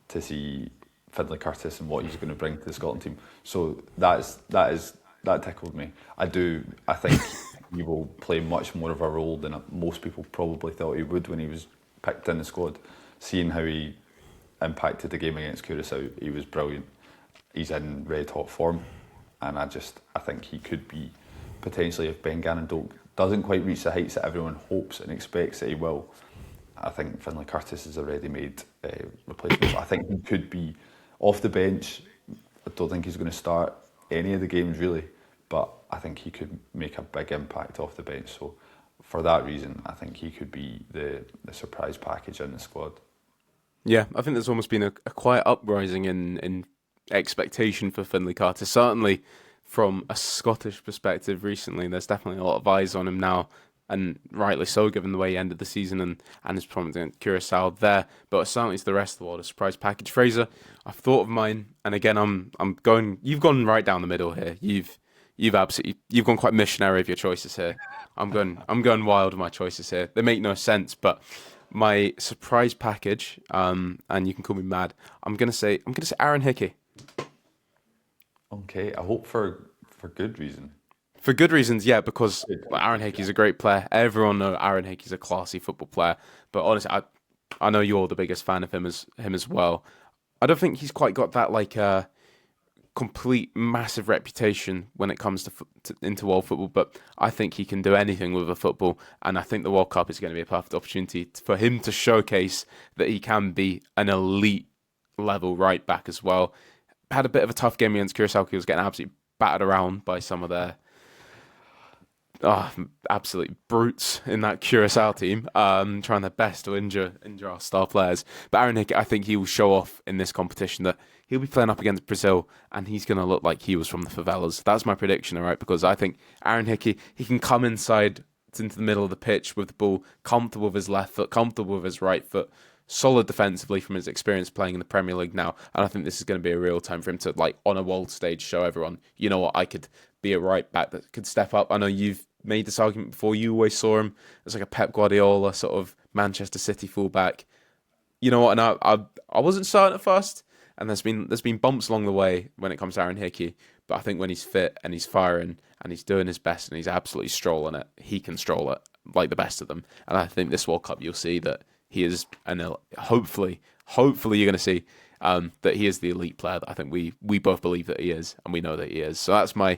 to see Finlay Curtis and what he's going to bring to the Scotland team. So that tickled me. I think he will play much more of a role than most people probably thought he would when he was picked in the squad. Seeing how he impacted the game against Curacao, he was brilliant. He's in red hot form, and I think he could be potentially, if Ben Gannon doesn't quite reach the heights that everyone hopes and expects that he will. I think Finlay Curtis is a ready-made replacement. I think he could be off the bench. I don't think he's going to start any of the games really, but I think he could make a big impact off the bench. So for that reason, I think he could be the surprise package in the squad. Yeah, I think there's almost been a quiet uprising in expectation for Finlay Curtis. Certainly from a Scottish perspective recently, there's definitely a lot of eyes on him now, and rightly so, given the way he ended the season and his performance against Curacao there. But certainly to the rest of the world, a surprise package. Fraser, I've thought of mine, and again, I'm going. You've gone right down the middle here. You've gone quite missionary with your choices here. I'm going wild with my choices here. They make no sense, but my surprise package, and you can call me mad. I'm gonna say Aaron Hickey. Okay, I hope for good reason. For good reasons, yeah, because Aaron Hickey's a great player. Everyone knows Aaron Hickey's a classy football player. But honestly, I know you're the biggest fan of him as well. I don't think he's quite got that like complete massive reputation when it comes into world football, but I think he can do anything with a football, and I think the World Cup is going to be a perfect opportunity for him to showcase that he can be an elite level right back as well. Had a bit of a tough game against Curacao. He was getting absolutely battered around by some of their absolute brutes in that Curacao team, trying their best to injure our star players. But Aaron Hickey, I think he will show off in this competition that he'll be playing up against Brazil, and he's going to look like he was from the favelas. That's my prediction, all right? Because I think Aaron Hickey, he can come inside into the middle of the pitch with the ball, comfortable with his left foot, comfortable with his right foot, solid defensively from his experience playing in the Premier League now. And I think this is going to be a real time for him to, like, on a world stage, show everyone, you know what, I could be a right back that could step up. I know you've made this argument before. You always saw him as like a Pep Guardiola sort of Manchester City fullback. You know what? And I wasn't certain at first, and there's been bumps along the way when it comes to Aaron Hickey. But I think when he's fit and he's firing and he's doing his best and he's absolutely strolling it, he can stroll it like the best of them. And I think this World Cup you'll see that he is hopefully you're going to see that he is the elite player that I think we both believe that he is, and we know that he is. So that's my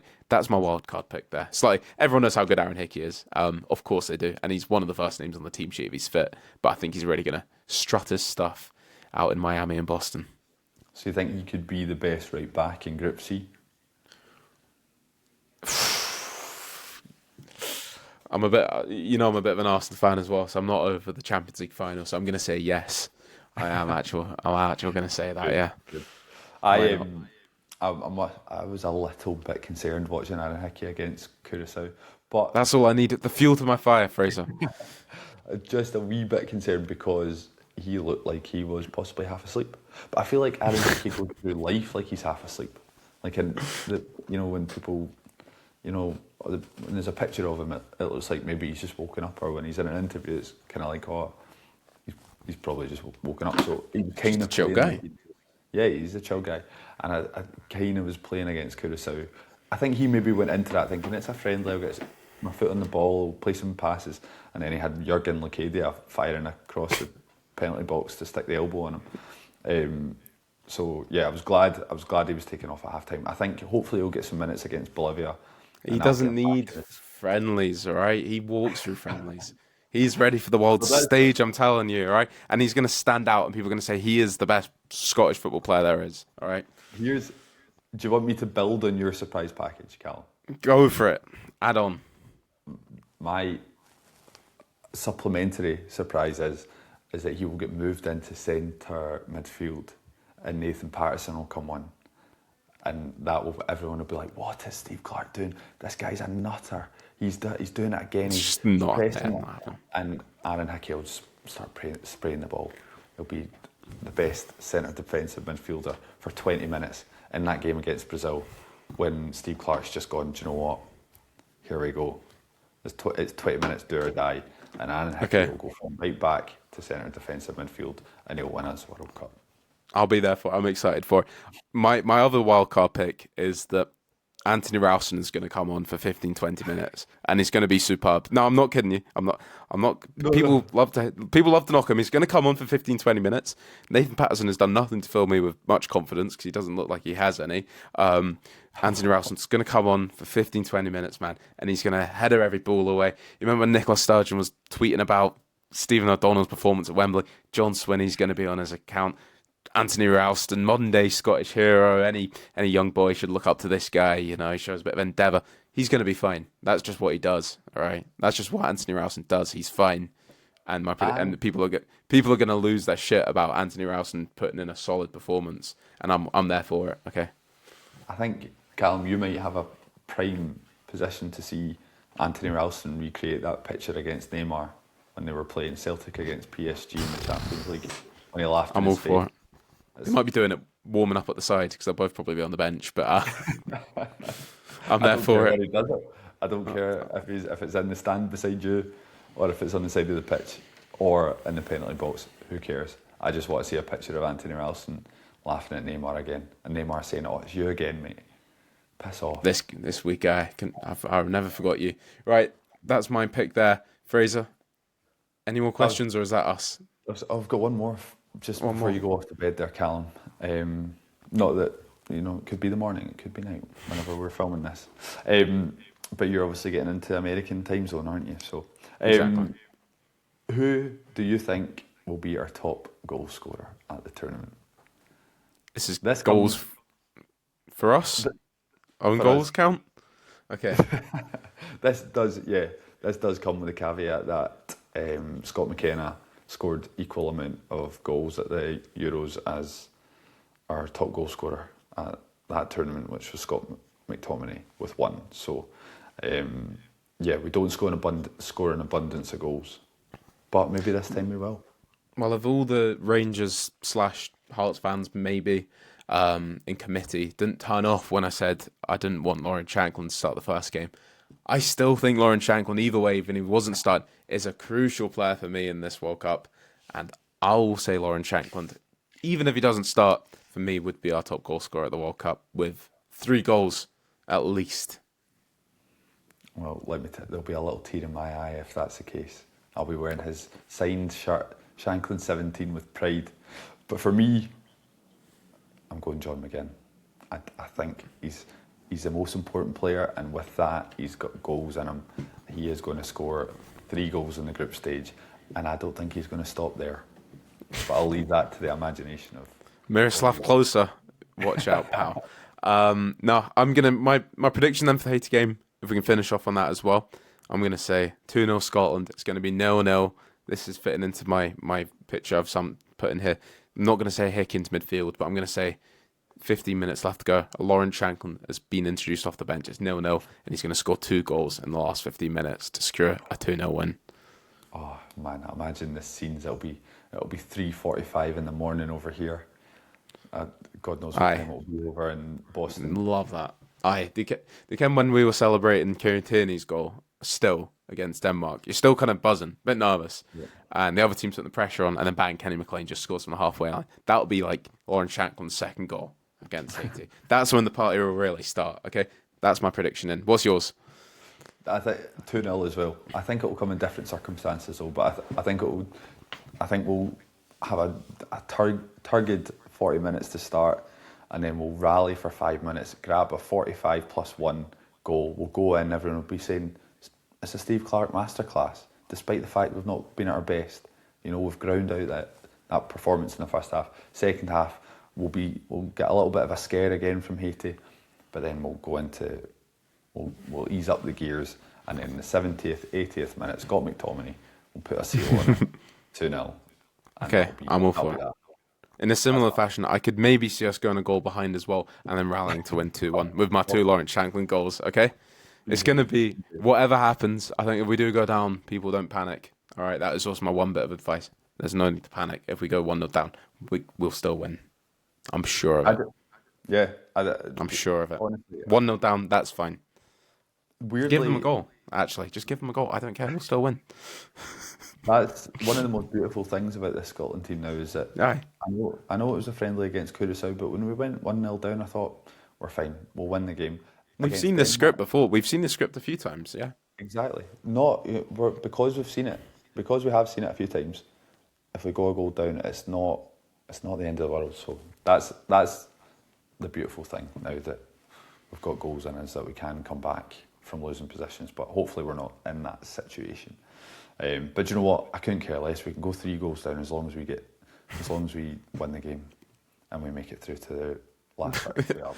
wild card pick there. It's like everyone knows how good Aaron Hickey is. Of course they do, and he's one of the first names on the team sheet if he's fit. But I think he's really going to strut his stuff out in Miami and Boston. So you think he could be the best right back in Group C? I'm a bit of an Arsenal fan as well, so I'm not over the Champions League final. So I'm going to say yes. I'm actually going to say that. Yeah. Good. I was a little bit concerned watching Aaron Hickey against Curacao, but that's all I needed. The fuel to my fire, Fraser. Just a wee bit concerned because he looked like he was possibly half asleep. But I feel like Aaron Hickey goes through life like he's half asleep. Like when people, when there's a picture of him, it looks like maybe he's just woken up, or when he's in an interview, it's kind of like, oh, he's probably just woken up. So he's kind of a chill guy. Yeah, he's a chill guy. And I kind of was playing against Curacao. I think he maybe went into that thinking it's a friendly, I'll get my foot on the ball, play some passes, and then he had Jurgen Locadia firing across the penalty box to stick the elbow on him. So yeah, I was glad he was taken off at half time. I think hopefully he'll get some minutes against Bolivia. He doesn't need friendlies, all right? He walks through friendlies. He's ready for the world stage, I'm telling you, all right? And he's going to stand out, and people are going to say he is the best Scottish football player there is, all right? Do you want me to build on your surprise package, Callum? Go for it. Add on. My supplementary surprise is that he will get moved into centre midfield, and Nathan Patterson will come on. And everyone will be like, what is Steve Clarke doing? This guy's a nutter. He's doing it again. He's just not pressing it. And Aaron Hickey will just start spraying the ball. He'll be the best centre defensive midfielder for 20 minutes in that game against Brazil, when Steve Clarke's just gone, do you know what? Here we go. It's 20 minutes, do or die. And Aaron Hickey will go from right back to centre defensive midfield, and he'll win us World Cup. I'll be there for it. I'm excited for it. My other wildcard pick is that Anthony Ralston is going to come on for 15, 20 minutes, and he's going to be superb. No, I'm not kidding you. I'm not. People love to knock him. He's going to come on for 15, 20 minutes. Nathan Patterson has done nothing to fill me with much confidence because he doesn't look like he has any. Anthony Ralston's going to come on for 15, 20 minutes, man, and he's going to header every ball away. You remember when Nicola Sturgeon was tweeting about Stephen O'Donnell's performance at Wembley? John Swinney's going to be on his account. Anthony Ralston, modern day Scottish hero. Any young boy should look up to this guy. You know, he shows a bit of endeavour. He's going to be fine. That's just what he does. All right, that's just what Anthony Ralston does. He's fine, and and people are going to lose their shit about Anthony Ralston putting in a solid performance, and I'm there for it. Okay. I think, Callum, you might have a prime position to see Anthony Ralston recreate that picture against Neymar when they were playing Celtic against PSG in the Champions League, when he laughed. I'm all for it. They might be doing it warming up at the side because they'll both probably be on the bench, but I'm there for it. He does it. I don't care if it's in the stand beside you, or if it's on the side of the pitch, or in the penalty box. Who cares? I just want to see a picture of Anthony Ralston laughing at Neymar again, and Neymar saying, "Oh, it's you again, mate. Piss off." This week, I've never forgot you. Right, that's my pick there, Fraser. Any more questions, or is that us? I've got one more just One before more. you go off to bed there, Callum, not that, it could be the morning, it could be night, whenever we're filming this. But you're obviously getting into American time zone, aren't you? So, Exactly. who do you think will be our top goal scorer at the tournament? This is This goals comes for us. th- Own for us. goals count. Okay. This does come with the caveat that Scott McKenna scored equal amount of goals at the Euros as our top goal scorer at that tournament, which was Scott McTominay with 1. So, we don't score an abundance of goals, but maybe this time we will. Well, of all the Rangers slash Hearts fans, maybe in committee, didn't turn off when I said I didn't want Lauren Shanklin to start the first game. I still think Lauren Shanklin, either way, even if he wasn't started, is a crucial player for me in this World Cup. And I will say Lauren Shanklin, even if he doesn't start, for me, would be our top goal scorer at the World Cup with 3 goals at least. Well, there'll be a little tear in my eye if that's the case. I'll be wearing his signed shirt, Shanklin 17 with pride. But for me, I'm going John McGinn. I think he's the most important player, and with that, he's got goals in him. He is going to score 3 goals in the group stage, and I don't think he's going to stop there. But I'll leave that to the imagination of Miroslav Klose, watch out, pal. No, I'm gonna my prediction then for the Haiti game. If we can finish off on that as well, I'm gonna say 2-0 Scotland. It's gonna be 0-0. This is fitting into my picture of some put in here. I'm not gonna say Hick into midfield, but I'm gonna say 15 minutes left to go. Lauren Shanklin has been introduced off the bench. It's 0-0, and he's gonna score 2 goals in the last 15 minutes to secure a 2-0 win. Oh man, I imagine this scenes. It'll be 3:45 in the morning over here. God knows what Aye. time it'll be over in Boston. Love that. Aye, they came when we were celebrating Kieran Tierney's goal still against Denmark. You're still kind of buzzing, a bit nervous. Yeah. And the other team put the pressure on, and then bang, Kenny McLean just scores from the halfway line. That would be like Lauren Shanklin's second goal against Haiti. That's when the party will really start, okay? That's my prediction in. What's yours? I think 2-0 as well. I think it will come in different circumstances though, but I think we'll have a turgid 40 minutes to start, and then we'll rally for 5 minutes, grab a 45+1 goal. We'll go in, everyone will be saying it's a Steve Clarke masterclass, despite the fact we've not been at our best. We've ground out that performance in the first half. Second half, we'll get a little bit of a scare again from Haiti, but then we'll ease up the gears, and in the 70th, 80th minute, Scott McTominay will put a seal on it, 2-0. Okay, I'm all for it. In a similar fashion, I could maybe see us going a goal behind as well, and then rallying to win 2-1 with my 2 Lawrence Shanklin goals, okay? It's going to be, whatever happens, I think if we do go down, people don't panic. All right, that is also my one bit of advice. There's no need to panic. If we go 1-0 down, we'll still win. I'm sure of it. I'm sure of it. Honestly, 1-0 down, that's fine. weirdly, Give them a goal, actually. Just give them a goal. I don't care. We'll still win. that's one of the most beautiful things about this Scotland team now is that Aye. I know it was a friendly against Curaçao, but when we went 1-0 down, I thought, we're fine. We'll win the game. We've Against seen this Denmark, script before. We've seen this script a few times, yeah. Exactly. Because we've seen it. Because we have seen it a few times. If we go a goal down, it's not the end of the world. So that's the beautiful thing now that we've got goals in us, that we can come back from losing positions. But hopefully we're not in that situation. But you know what? I couldn't care less. We can go 3 goals down as long as we win the game and we make it through to the last 33 hours.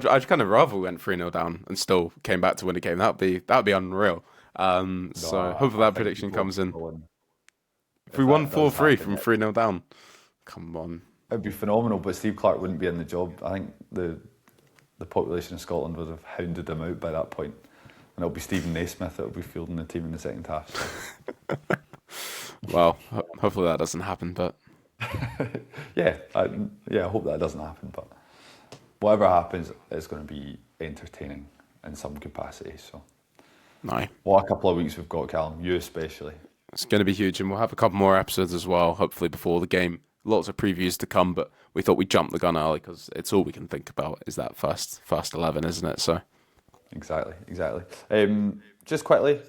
I'd kind of rather we went 3-0 down and still came back to win a game. That'd be unreal. So hopefully that prediction comes in. If we won 4-3 from 3-0 down, come on. It'd be phenomenal, but Steve Clarke wouldn't be in the job. I think the population of Scotland would have hounded him out by that point. And it'll be Stephen Naismith that will be fielding the team in the second half. So. Well, hopefully that doesn't happen, but... I hope that doesn't happen, but whatever happens, it's going to be entertaining in some capacity. So, Aye. What a couple of weeks we've got, Callum, you especially. It's going to be huge, and we'll have a couple more episodes as well, hopefully before the game. Lots of previews to come, but we thought we'd jump the gun early because it's all we can think about is that first 11, isn't it? So, Exactly. Just quickly,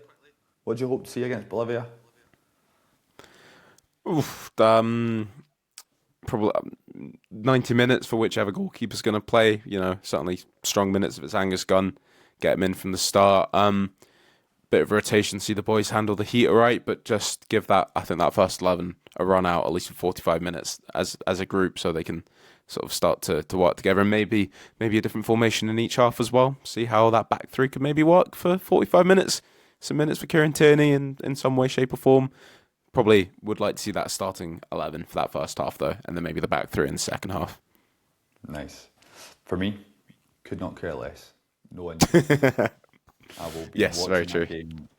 what do you hope to see against Bolivia? Oof. probably 90 minutes for whichever goalkeeper's going to play. Certainly strong minutes if it's Angus Gunn. Get him in from the start. Bit of rotation, see the boys handle the heat all right, but just give I think that first 11 a run out at least for 45 minutes as a group, so they can sort of start to work together, and maybe a different formation in each half as well. See how that back three could maybe work for 45 minutes. Some minutes for Kieran Tierney in some way, shape or form. Probably would like to see that starting 11 for that first half though, and then maybe the back three in the second half. Nice. For me, could not care less. No one. I will be watching the game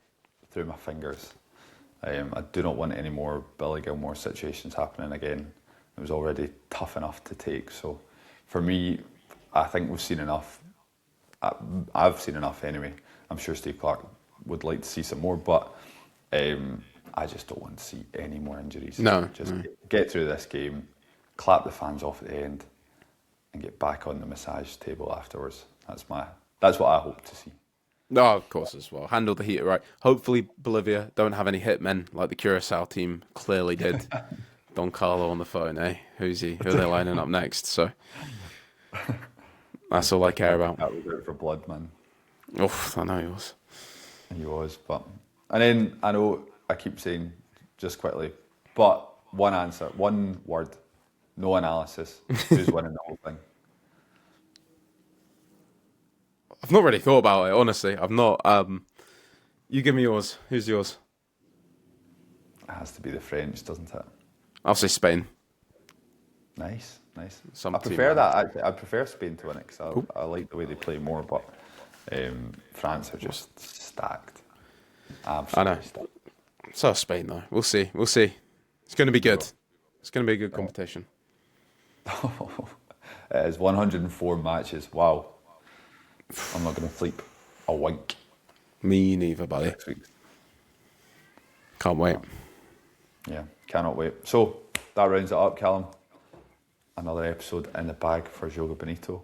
through my fingers. I do not want any more Billy Gilmore situations happening again. It was already tough enough to take. So for me, I think we've seen enough. I've seen enough anyway. I'm sure Steve Clarke would like to see some more, but I just don't want to see any more injuries. No. Just get through this game, clap the fans off at the end, and get back on the massage table afterwards. That's what I hope to see. No, of course as well. Handle the heat right. Hopefully Bolivia don't have any hitmen like the Curacao team clearly did. Don Carlo on the phone, eh? Who are they lining up next? So that's all I care about. That was out for blood, man. Oh, I know he was. He was, and then I know I keep saying just quickly, but one answer, one word, no analysis. Who's winning the whole thing? I've not really thought about it, honestly. I've not. You give me yours. Who's yours? It has to be the French, doesn't it? I'll say Spain. Nice. I prefer that, actually. I prefer Spain to win it because I like the way they play more, but France are just stacked. Absolutely I know. stacked. So Spain, though. We'll see. It's going to be good. It's going to be a good competition. It is 104 matches. Wow. I'm not going to sleep a wink. Me neither, buddy. Next week. Can't wait. Yeah, cannot wait. So that rounds it up, Callum. Another episode in the bag for Joga Bonito.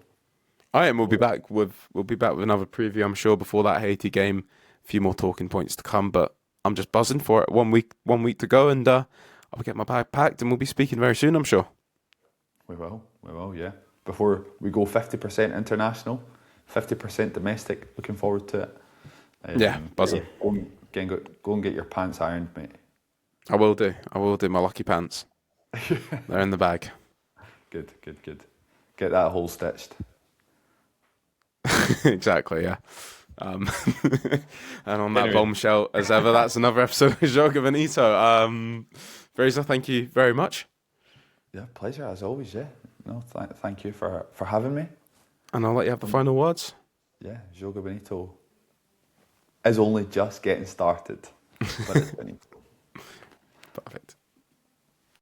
All right, and we'll be back with another preview, I'm sure, before that Haiti game. A few more talking points to come, but I'm just buzzing for it. 1 week to go, and I'll get my bag packed, and we'll be speaking very soon, I'm sure. We will, yeah. Before we go 50% international, 50% domestic. Looking forward to it. Yeah, buzzing. Go and get your pants ironed, mate. I will do. My lucky pants. They're in the bag. Good. Get that hole stitched. Exactly, yeah. And on that bombshell, as ever, that's another episode of Joga Bonito. Fraser, thank you very much. Yeah, pleasure as always. Yeah, no, thank you for having me. And I'll let you have the final words. Yeah, Joga Bonito is only just getting started, but it's Bonito. Perfect.